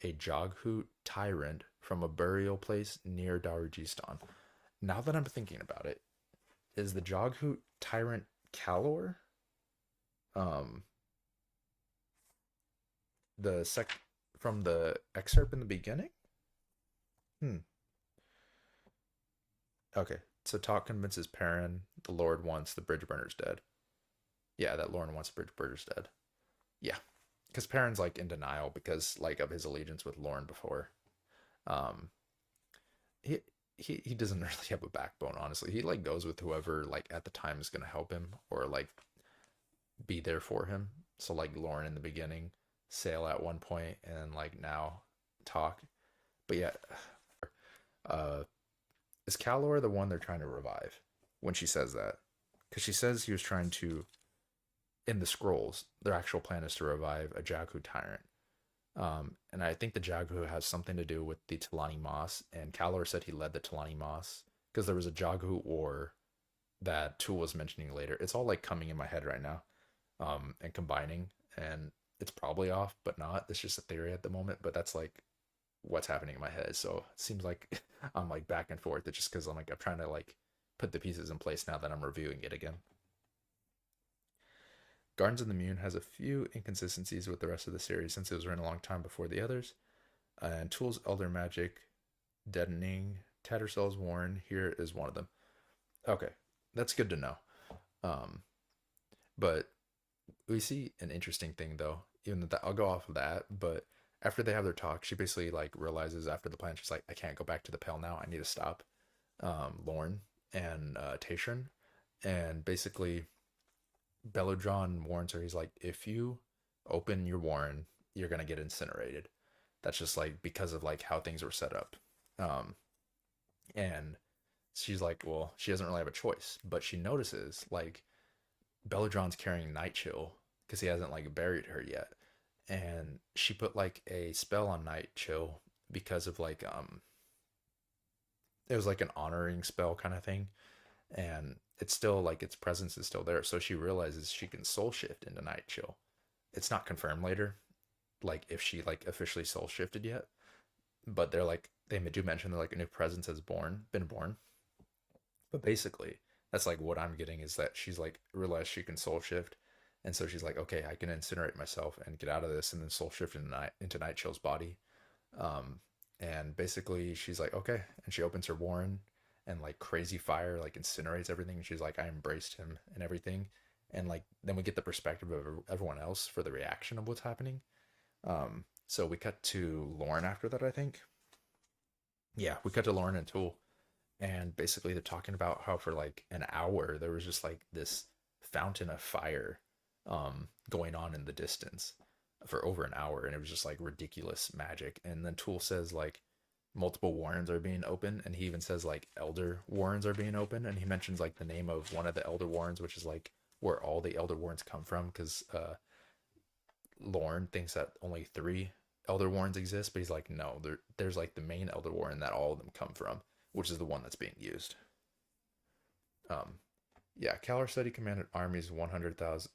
a Joghoot tyrant from a burial place near Darujhistan. Now that I'm thinking about it, is the Joghoot tyrant Calor? Um, the sec from the excerpt in the beginning? Hmm. Okay. So Talk convinces Perrin the Lord wants the bridge burners dead. Yeah, that Lorne wants the bridge burners dead. Yeah, because Perrin's like in denial because like of his allegiance with Lorne before. Um, he he doesn't really have a backbone, honestly. He like goes with whoever like at the time is gonna help him or like be there for him. So like Lauren in the beginning, Sail at one point, and like now Talk. But yeah, uh, is Calor the one they're trying to revive when she says that? Because she says he was trying to in the scrolls. Their actual plan is to revive a Jakku tyrant. And I think the Jaggu has something to do with the Talani Moss, and Calor said he led the Talani Moss because there was a Jaggu war that Tool was mentioning later. It's all like coming in my head right now, and combining, and it's probably off, but not. It's just a theory at the moment, but that's like what's happening in my head. So it seems like I'm like back and forth. It's just because I'm trying to like put the pieces in place now that I'm reviewing it again. Gardens of the Moon has a few inconsistencies with the rest of the series since it was written a long time before the others. And Tool's Elder Magic, Deadening, Tattersall's Warren here is one of them. Okay, that's good to know. Um, but we see an interesting thing though. Even that I'll go off of that, but after they have their talk, she basically like realizes after the plan, she's like, I can't go back to the Pale now. I need to stop. Lorne and Tayshrin, and basically Belladron warns her. He's like, if you open your warren, you're gonna get incinerated. That's just like because of like how things were set up. Um, and she's like, well, she doesn't really have a choice, but she notices like Belladron's carrying Night Chill because he hasn't like buried her yet, and she put like a spell on Night Chill because of like it was like an honoring spell kind of thing, and it's still like its presence is still there. So she realizes she can soul shift into Night Chill. It's not confirmed later, like if she like officially soul shifted yet, but they're like they do mention that like a new presence has been born. But basically, that's like what I'm getting is that she's like realized she can soul shift, and so she's like, okay, I can incinerate myself and get out of this, and then soul shift into Night Chill's body. Um, and basically, she's like, okay, and she opens her warren, and like crazy fire like incinerates everything. And she's like, I embraced him and everything, and like then we get the perspective of everyone else for the reaction of what's happening. So we cut to Lauren after that, I think. Yeah, we cut to Lauren and Tool, and basically they're talking about how for like an hour there was just like this fountain of fire going on in the distance for over an hour, and it was just like ridiculous magic. And then Tool says like multiple warrens are being opened, and he even says like elder warrens are being opened, and he mentions like the name of one of the elder warrens, which is like where all the elder warrens come from, because Lorne thinks that only three elder warrens exist, but he's like, no, there's like the main elder warren that all of them come from, which is the one that's being used. Um, Yeah, Kalar said he commanded armies 100,000,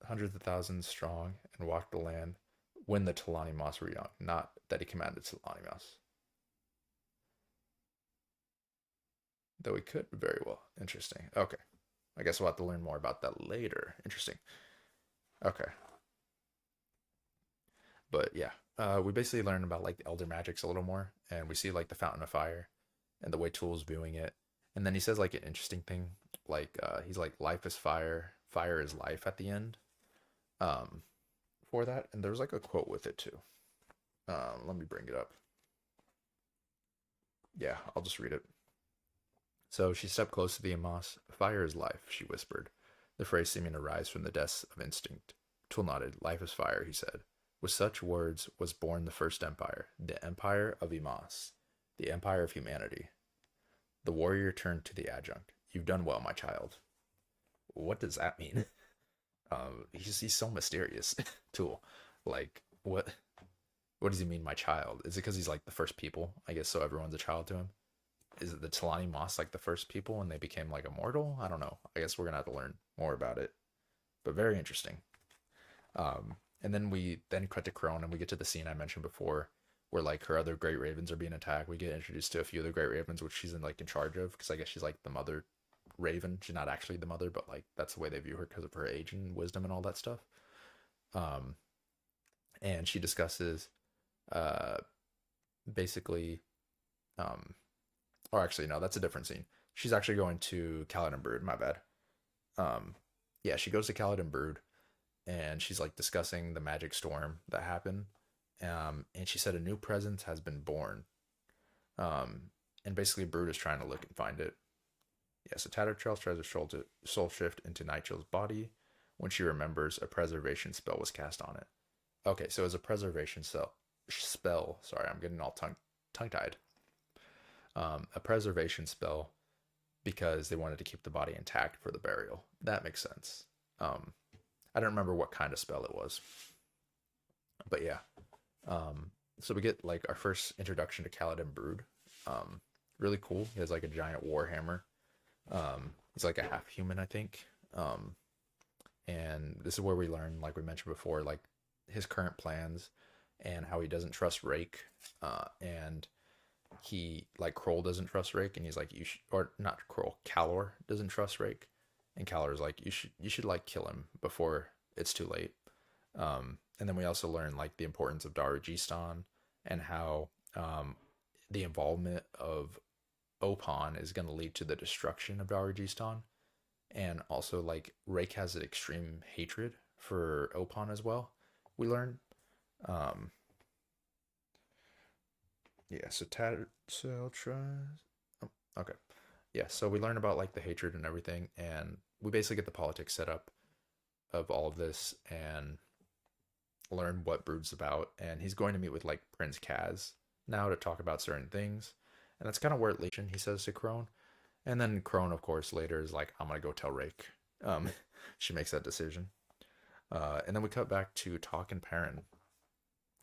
hundreds of thousands strong and walked the land when the Talani Moss were young, not that he commanded Talani Moss. Though he could very well. Interesting. Okay. I guess we'll have to learn more about that later. Interesting. Okay. But yeah, we basically learn about like the elder magics a little more, and we see like the Fountain of Fire and the way Tool's viewing it. And then he says like an interesting thing, like he's like life is fire, fire is life at the end. Um, for that, and there's like a quote with it too. Let me bring it up. Yeah, I'll just read it. So she stepped close to the Amos. Fire is life, she whispered, the phrase seeming to rise from the depths of instinct. Tool nodded. Life is fire, he said. With such words was born the first empire, the empire of Imas, the empire of humanity. The warrior turned to the adjunct. You've done well, my child. What does that mean? He's so mysterious. Tool, like what does he mean, my child? Is it because he's like the first people? I guess so. Everyone's a child to him. Is it the Talani Moss like the first people and they became like immortal? I don't know. I guess we're gonna have to learn more about it. But very interesting. And then we then cut to Crone and we get to the scene I mentioned before, where like her other great ravens are being attacked. We get introduced to a few of the great ravens, which she's in charge of, because I guess she's like the mother raven. She's not actually the mother, but like that's the way they view her because of her age and wisdom and all that stuff. Um, and she discusses uh basically um or actually no, that's a different scene. She's actually going to Caledon Brood, my bad. Um yeah, she goes to Caledon Brood and she's like discussing the magic storm that happened. And she said a new presence has been born. And basically Brood is trying to look and find it. Yeah, so Tattertrail tries to soul shift into Nigel's body. When she remembers, a preservation spell was cast on it. Okay, so as a preservation spell, sorry, I'm getting all tongue tied. A preservation spell because they wanted to keep the body intact for the burial. That makes sense. Um, I don't remember what kind of spell it was, but yeah. So we get like our first introduction to Kaladin Brood. Um, Really cool. He has like a giant war hammer. He's like a half human, I think. And this is where we learn, like we mentioned before, like his current plans and how he doesn't trust Rake. And he like Kroll doesn't trust Rake, and he's like, you should, or not Kroll, Calor doesn't trust Rake, and Calor's like, you should like kill him before it's too late. And then we also learn like the importance of Darujhistan and how the involvement of Opon is going to lead to the destruction of Darujhistan, and also like Rake has an extreme hatred for Opon as well. We learn. Um, yeah, so tries. Oh, okay. Yeah, so we learn about like the hatred and everything, and we basically get the politics set up of all of this and learn what Brood's about. And he's going to meet with like Prince Kaz now to talk about certain things. And that's kind of where it leads, he says to Crone. And then Crone, of course, later is like, I'm gonna go tell Rake. Um, she makes that decision. And then we cut back to Talk and Perrin,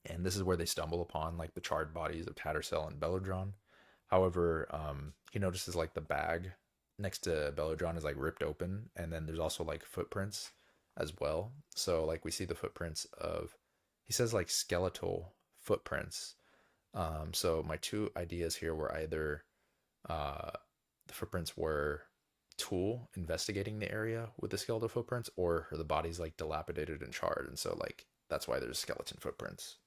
and this is where they stumble upon like the charred bodies of Tattersell and Belladron. However, he notices like the bag next to Belladron is like ripped open, and then there's also like footprints as well. So like we see the footprints of, he says like skeletal footprints. So my two ideas here were either uh, the footprints were Tool investigating the area with the skeletal footprints, or the body's like dilapidated and charred, and so like that's why there's skeleton footprints.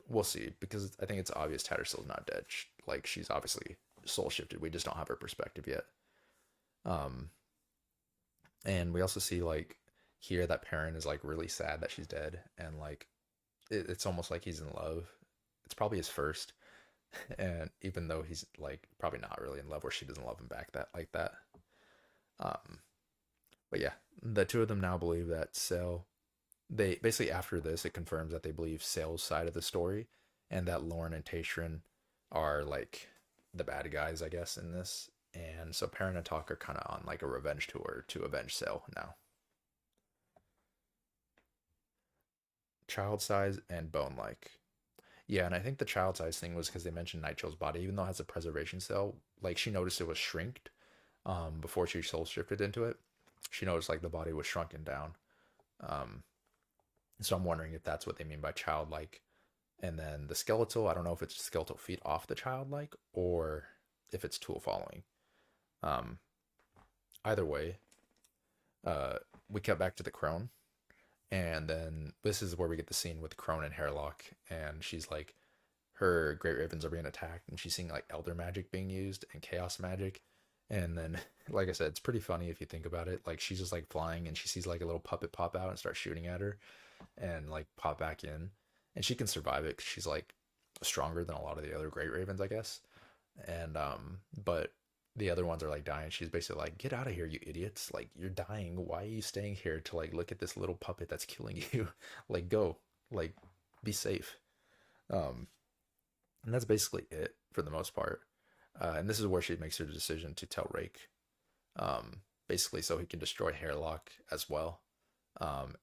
We'll see, because I think it's obvious Tattersall's not dead. Like she's obviously soul shifted. We just don't have her perspective yet. Um, and we also see like here that Perrin is like really sad that she's dead, and like it's almost like he's in love. It's probably his first, and even though he's like probably not really in love, or she doesn't love him back that like that. Um, but yeah, the two of them now believe that Sale, they basically after this it confirms that they believe Sale's side of the story, and that Lauren and Tashrin are like the bad guys, I guess, in this. And so Perrin and Talk are kind of on like a revenge tour to avenge Sale now. Child size and bone like. Yeah, and I think the child size thing was because they mentioned Nightshell's body, even though it has a preservation cell, like she noticed it was shrinked. before she soul shifted into it. She noticed like the body was shrunken down. Um, so I'm wondering if that's what they mean by childlike. And then the skeletal, I don't know if it's skeletal feet off the childlike or if it's tool following. Um, Either way, uh, we cut back to the crone, and then this is where we get the scene with crone and Hairlock, and she's like, her great ravens are being attacked, and she's seeing like elder magic being used and chaos magic. And then, like I said, it's pretty funny if you think about it. Like she's just like flying, and she sees like a little puppet pop out and start shooting at her, and like pop back in, and she can survive it because she's like stronger than a lot of the other great ravens, I guess. And but the other ones are like dying. She's basically like, "Get out of here, you idiots! Like you're dying. Why are you staying here to like look at this little puppet that's killing you? Like go, like be safe." Um, and that's basically it for the most part. And this is where she makes her decision to tell Rake, basically so he can destroy Hairlock as well, um,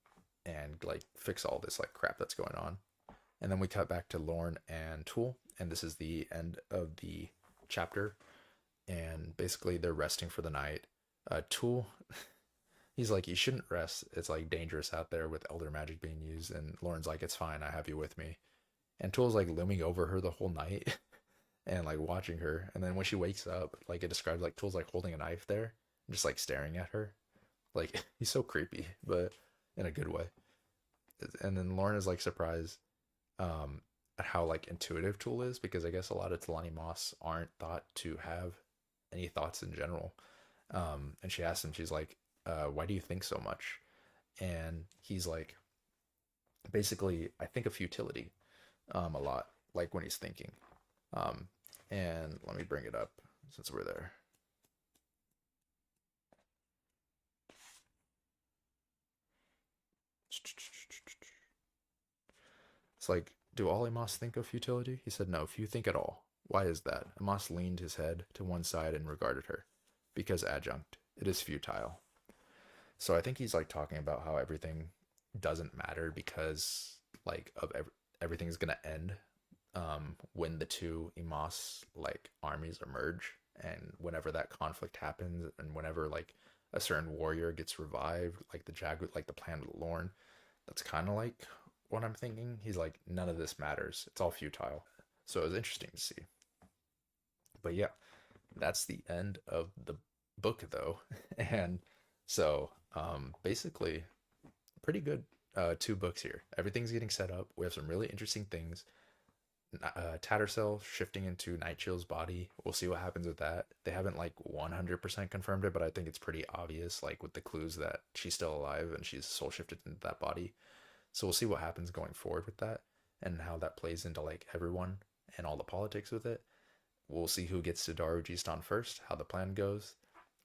and like fix all this like crap that's going on. And then we cut back to Lorne and Tool, and this is the end of the chapter. And basically, they're resting for the night. Tool, he's like, "You shouldn't rest. It's like dangerous out there with elder magic being used." And Lauren's like, "It's fine. I have you with me." And Tool's like looming over her the whole night and like watching her. And then when she wakes up, like it describes like Tool's like holding a knife there, just like staring at her. Like he's so creepy, but in a good way. And then Lauren is like surprised um, at how like intuitive Tool is, because I guess a lot of Talani Moss aren't thought to have any thoughts in general. And she asks him, she's like, "Why do you think so much?" And he's like, basically, "I think of futility a lot, like when he's thinking." Um, and let me bring it up since we're there. It's like, "Do all Amos think of futility?" He said, "No, few think at all. Why is that?" Amos leaned his head to one side and regarded her. "Because adjunct. It is futile." So I think he's like talking about how everything doesn't matter because like everything's gonna end when the two Imas like armies emerge, and whenever that conflict happens, and whenever like a certain warrior gets revived, like the like the plan with Lorne, that's kind of like what I'm thinking. He's like, none of this matters. It's all futile. So it was interesting to see. But yeah, that's the end of the book though. And so basically pretty good two books here. Everything's getting set up. We have some really interesting things. Tattersell shifting into Nightshield's body. We'll see what happens with that. They haven't like 100% confirmed it, but I think it's pretty obvious, like with the clues that she's still alive and she's soul shifted into that body. So we'll see what happens going forward with that and how that plays into like everyone and all the politics with it. We'll see who gets to Darujhistan first, how the plan goes,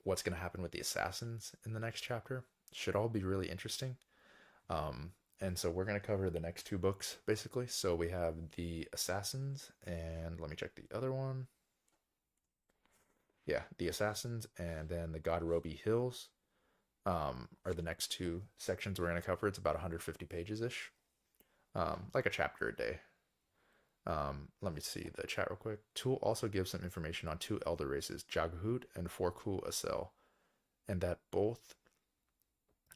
what's going to happen with the assassins in the next chapter. Should all be really interesting. And so we're going to cover the next two books basically. So we have the Assassins, and let me check the other one. Yeah, the Assassins, and then the Godrobi Hills are the next two sections we're going to cover. It's about 150 pages ish, like a chapter a day. Let me see the chat real quick. Tool also gives some information on two elder races, Jaghut and Forkul Asel, and that both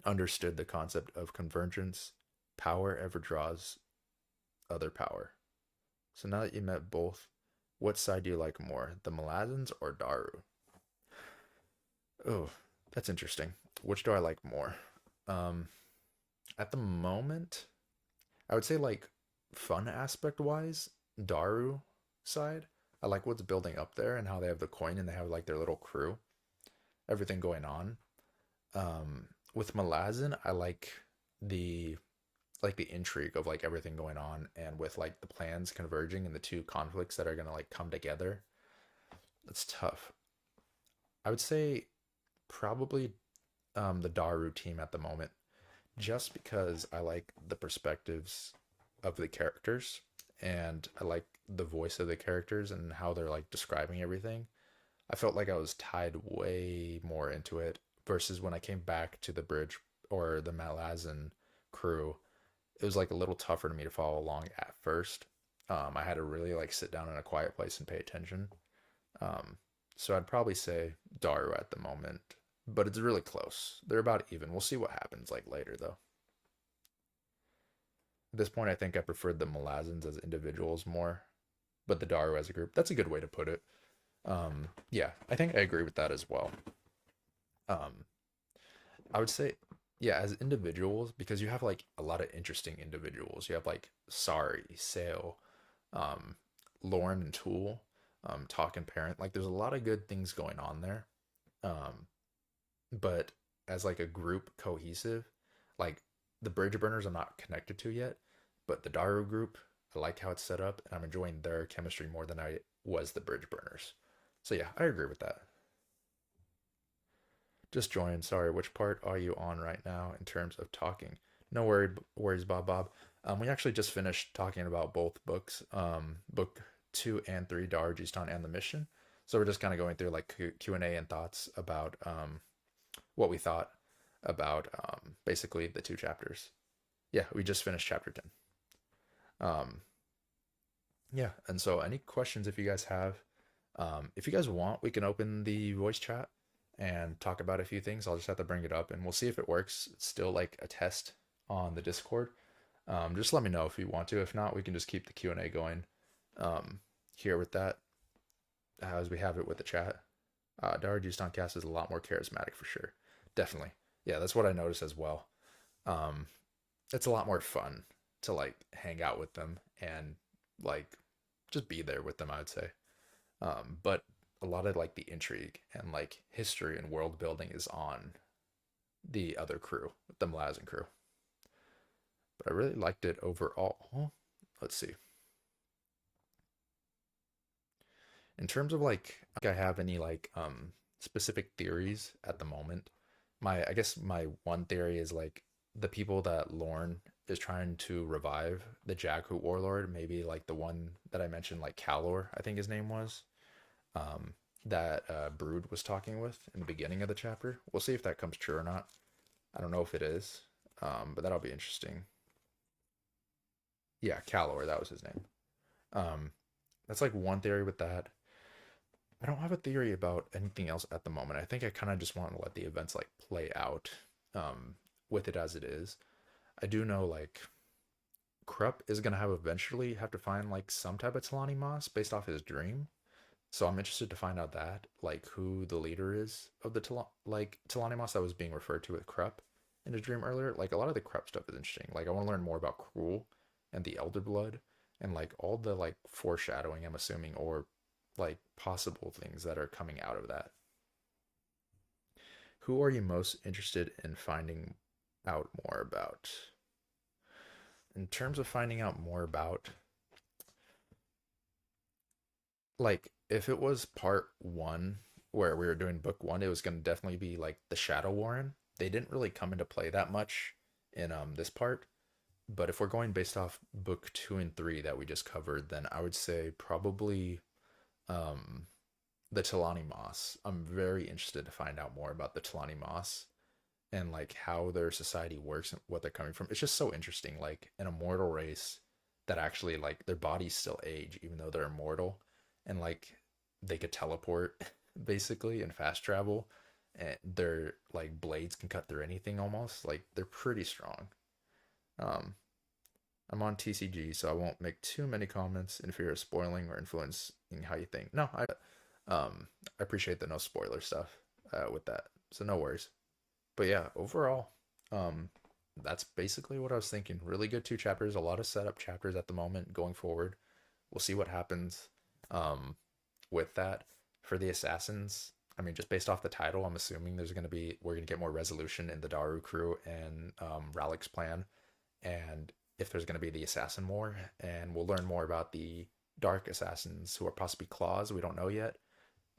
understood the concept of convergence. Power ever draws other power. So now that you met both, what side do you like more, the Malazans or Daru? Oh, that's interesting. Which do I like more? Um, at the moment, I would say like fun aspect wise, Daru side. I like what's building up there and how they have the coin and they have like their little crew, everything going on. With Malazan, I the like the intrigue of like everything going on and with like the plans converging and the two conflicts that are gonna like come together. It's tough. I would say probably the Daru team at the moment, just because I like the perspectives of the characters and I like the voice of the characters and how they're like describing everything. I felt like I was tied way more into it versus when I came back to the bridge or the Malazan crew. It was like a little tougher to me to follow along at first. I had to really like sit down in a quiet place and pay attention. Um, so I'd probably say Daru at the moment, but it's really close. They're about even. We'll see what happens like later though. At this point, I think I preferred the Malazans as individuals more, but the Daru as a group. That's a good way to put it. Yeah, I think I agree with that as well. Um, I would say, yeah, as individuals, because you have like a lot of interesting individuals. You have like Sari, Sale, um, Lauren and Tool, Talk and Parent. Like, there's a lot of good things going on there. Um, but as like a group cohesive, like the Bridge Burners, I'm not connected to yet, but the Daru group, I like how it's set up, and I'm enjoying their chemistry more than I was the Bridge Burners. So yeah, I agree with that. Just joined. Sorry, which part are you on right now in terms of talking? No worries, Bob. Bob. We actually just finished talking about both books, book 2 and 3, Darujhistan and the Mission. So we're just kind of going through like Q and A and thoughts about what we thought about basically the 2 chapters. Yeah, we just finished chapter 10. Um, yeah, and so any questions if you guys have, if you guys want, we can open the voice chat and talk about a few things. I'll just have to bring it up and we'll see if it works. It's still like a test on the Discord. Just let me know if you want to. If not, we can just keep the Q&A going here with that as we have it with the chat. Darujhistan cast is a lot more charismatic for sure. Definitely. Yeah, that's what I noticed as well. Um, it's a lot more fun to like hang out with them and like just be there with them, I would say. But a lot of like the intrigue and like history and world building is on the other crew, the Malazan crew. But I really liked it overall. Let's see. In terms of like I have any like specific theories at the moment. I guess my one theory is like the people that Lorne is trying to revive, the Jakku warlord, maybe like the one that I mentioned, like Kalor, I think his name was, um, that Brood was talking with in the beginning of the chapter. We'll see if that comes true or not. I don't know if it is, but that'll be interesting. Yeah, Kalor, that was his name. Um, that's like one theory with that. I don't have a theory about anything else at the moment. I think I kind of just want to let the events like play out with it as it is. I do know like Krupp is gonna have eventually have to find like some type of Talani Moss based off his dream. So I'm interested to find out that like who the leader is of the like Talani Moss that was being referred to with Krupp in his dream earlier. Like a lot of the Krupp stuff is interesting. Like I want to learn more about Cruel and the Elder Blood and like all the like foreshadowing, I'm assuming, or like possible things that are coming out of that. Who are you most interested in finding out more about? In terms of finding out more about, like, if it was part one where we were doing book one, it was going to definitely be like the Shadow Warren. They didn't really come into play that much in this part. But if we're going based off book 2 and 3 that we just covered, then I would say probably um, the Talani Moss. I'm very interested to find out more about the Talani Moss and like how their society works and what they're coming from. It's just so interesting, like an immortal race that actually like their bodies still age even though they're immortal, and like they could teleport basically and fast travel, and their like blades can cut through anything almost. Like they're pretty strong. Um, I'm on TCG, so I won't make too many comments in fear of spoiling or influencing how you think. No, I appreciate the no spoiler stuff with that, so no worries. But yeah, overall, um, that's basically what I was thinking. Really good 2 chapters, a lot of setup chapters at the moment going forward. We'll see what happens um, with that for the assassins. I mean, just based off the title, I'm assuming we're gonna get more resolution in the Daru crew and Ralik's plan, and if there's gonna be the assassin war, and we'll learn more about the dark assassins who are possibly claws. We don't know yet,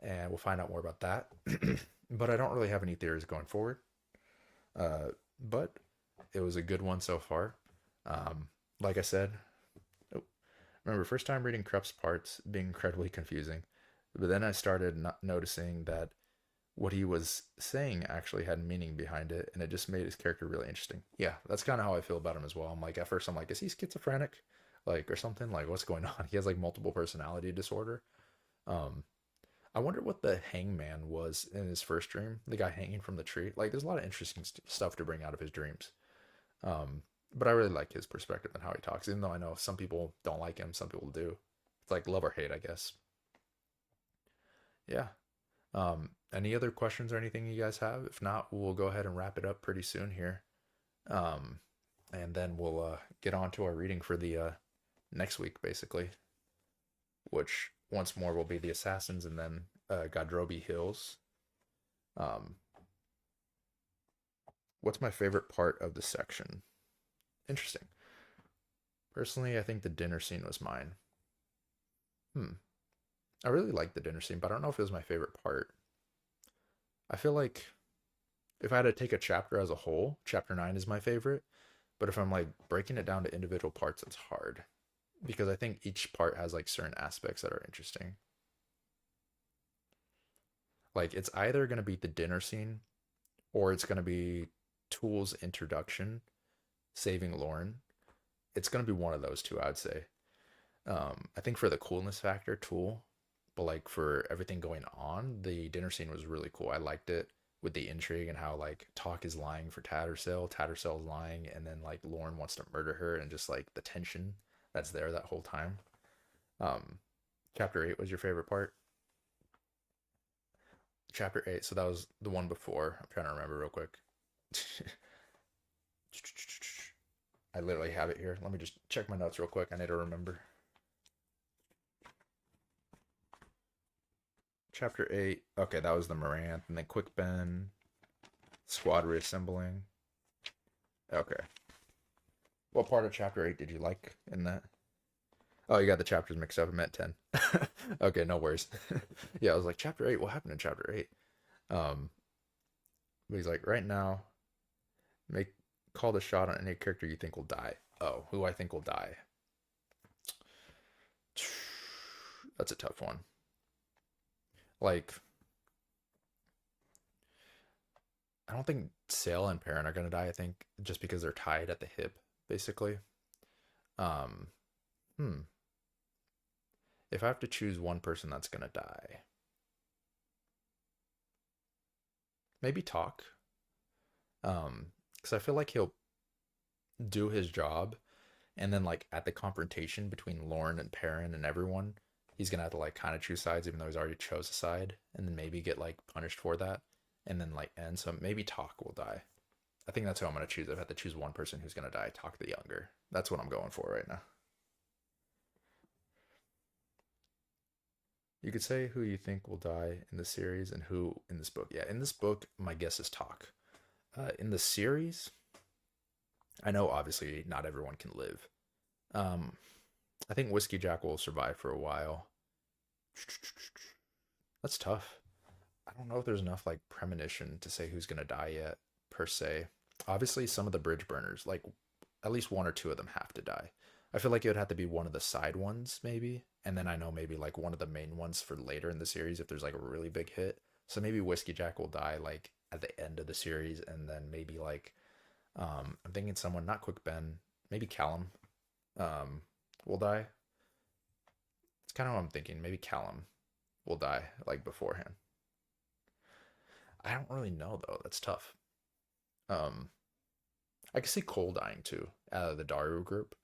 and we'll find out more about that. But I don't really have any theories going forward. But it was a good one so far. Like I said, oh, remember first time reading Krupp's parts being incredibly confusing, but then I started not noticing that what he was saying actually had meaning behind it, and it just made his character really interesting. Yeah, that's kind of how I feel about him as well. I'm like, at first I'm like, is he schizophrenic, like or something? Like what's going on? He has like multiple personality disorder. Um, I wonder what the hangman was in his first dream. The guy hanging from the tree. Like, there's a lot of interesting stuff to bring out of his dreams. Um, but I really like his perspective and how he talks. Even though I know some people don't like him, some people do. It's like love or hate, I guess. Yeah. Any other questions or anything you guys have? If not, we'll go ahead and wrap it up pretty soon here. Um, and then we'll get on to our reading for the next week, basically, which once more will be the Assassins and then Godrobi Hills. Um, what's my favorite part of the section? Interesting. Personally, I think the dinner scene was mine. Hmm. I really like the dinner scene, but I don't know if it was my favorite part. I feel like if I had to take a chapter as a whole, chapter 9 is my favorite. But if I'm like breaking it down to individual parts, it's hard because I think each part has like certain aspects that are interesting. Like it's either going to be the dinner scene or it's going to be Tool's introduction, saving Lauren. It's going to be one of those two, I'd say. I think for the coolness factor, Tool, but like for everything going on, the dinner scene was really cool. I liked it with the intrigue and how like Talk is lying for Tattersall, Tattersall's lying, and then like Lauren wants to murder her, and just like the tension that's there that whole time. Um, Chapter 8 was your favorite part? Chapter 8, so that was the one before. I'm trying to remember real quick. I literally have it here. Let me just check my notes real quick. I need to remember. Chapter 8. Okay, that was the Moranth. And then Quick Ben. Squad reassembling. Okay. What part of chapter 8 did you like in that? Oh, you got the chapters mixed up. I meant 10. Okay, no worries. Yeah, I was like, chapter 8, what happened in chapter 8? Um, but he's like, right now, make call the shot on any character you think will die. Oh, who I think will die. That's a tough one. Like, I don't think Sale and Perrin are gonna die. I think just because they're tied at the hip, basically. Um, hmm. If I have to choose one person that's gonna die, maybe Talk. Because I feel like he'll do his job, and then like at the confrontation between Lauren and Perrin and everyone, he's gonna have to like kind of choose sides, even though he's already chose a side, and then maybe get like punished for that, and then like end. So maybe Talk will die. I think that's who I'm gonna choose. If I have to choose one person who's gonna die, Talk the Younger. That's what I'm going for right now. You could say who you think will die in the series and who in this book. Yeah, in this book, my guess is Talk. In the series, I know obviously not everyone can live. Um, I think Whiskey Jack will survive for a while. That's tough. I don't know if there's enough like premonition to say who's gonna die yet, per se. Obviously, some of the bridge burners, like at least one or two of them have to die. I feel like it would have to be one of the side ones, maybe. And then I know maybe like one of the main ones for later in the series if there's like a really big hit. So maybe Whiskey Jack will die like at the end of the series, and then maybe like I'm thinking someone not Quick Ben, maybe Callum um will die. It's kind of what I'm thinking. Maybe Callum will die like beforehand. I don't really know though. That's tough. Um, I could see Cole dying too out of the Daru group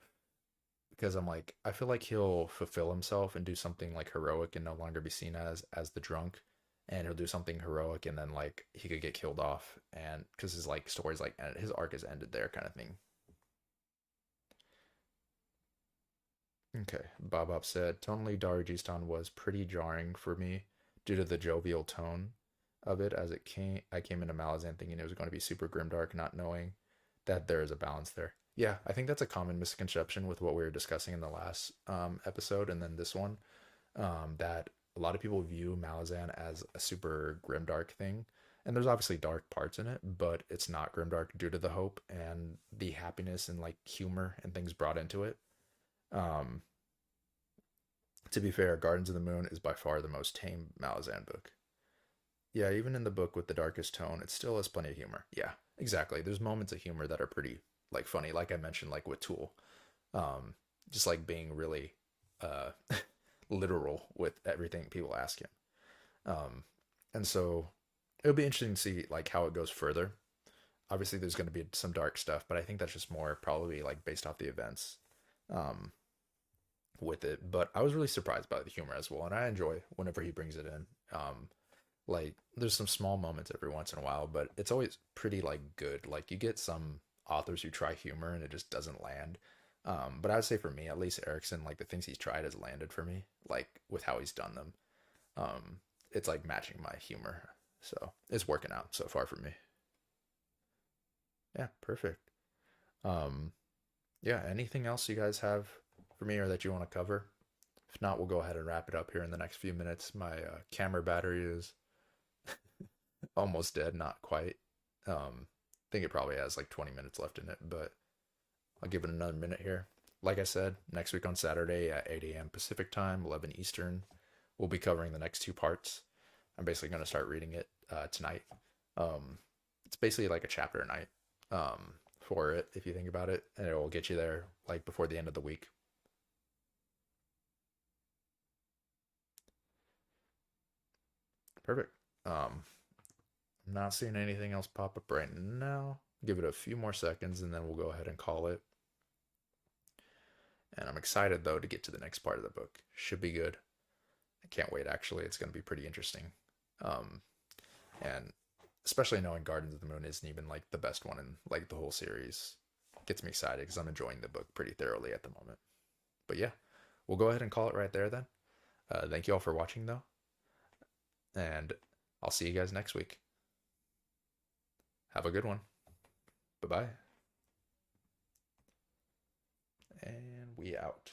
because I'm like I feel like he'll fulfill himself and do something like heroic and no longer be seen as the drunk, and he'll do something heroic and then like he could get killed off and because his like story's like his arc is ended there kind of thing. Okay, Bob said tonally Darujhistan was pretty jarring for me due to the jovial tone of it as it came. I came into Malazan thinking it was going to be super grimdark, not knowing that there is a balance there. Yeah, I think that's a common misconception with what we were discussing in the last episode and then this one. That a lot of people view Malazan as a super grimdark thing. And there's obviously dark parts in it, but it's not grimdark due to the hope and the happiness and like humor and things brought into it. Um, to be fair, Gardens of the Moon is by far the most tame Malazan book. Yeah, even in the book with the darkest tone, it still has plenty of humor. Yeah, exactly. There's moments of humor that are pretty like funny, like I mentioned, like with Tool. Um, just like being really uh literal with everything people ask him. Um, and so it'll be interesting to see like how it goes further. Obviously, there's going to be some dark stuff, but I think that's just more probably like based off the events um, with it. But I was really surprised by the humor as well, and I enjoy whenever he brings it in. Like there's some small moments every once in a while, but it's always pretty like good. Like you get some authors who try humor and it just doesn't land. But I would say for me, at least Erickson, like the things he's tried has landed for me, like with how he's done them. Um, it's like matching my humor, so it's working out so far for me. Yeah, perfect. Um, yeah, anything else you guys have for me or that you want to cover? If not, we'll go ahead and wrap it up here in the next few minutes. My camera battery is almost dead, not quite. I think it probably has like 20 minutes left in it, but I'll give it another minute here. Like I said, next week on Saturday at 8 a.m. Pacific time, 11 Eastern, we'll be covering the next two parts. I'm basically going to start reading it tonight. Um, it's basically like a chapter a night for it, if you think about it, and it will get you there like before the end of the week. Perfect. I'm not seeing anything else pop up right now. Give it a few more seconds and then we'll go ahead and call it. And I'm excited though to get to the next part of the book. Should be good. I can't wait actually. It's going to be pretty interesting. Um, and especially knowing Gardens of the Moon isn't even like the best one in like the whole series gets me excited because I'm enjoying the book pretty thoroughly at the moment. But yeah, we'll go ahead and call it right there then. Thank you all for watching though, and I'll see you guys next week. Have a good one. Bye bye. And we out.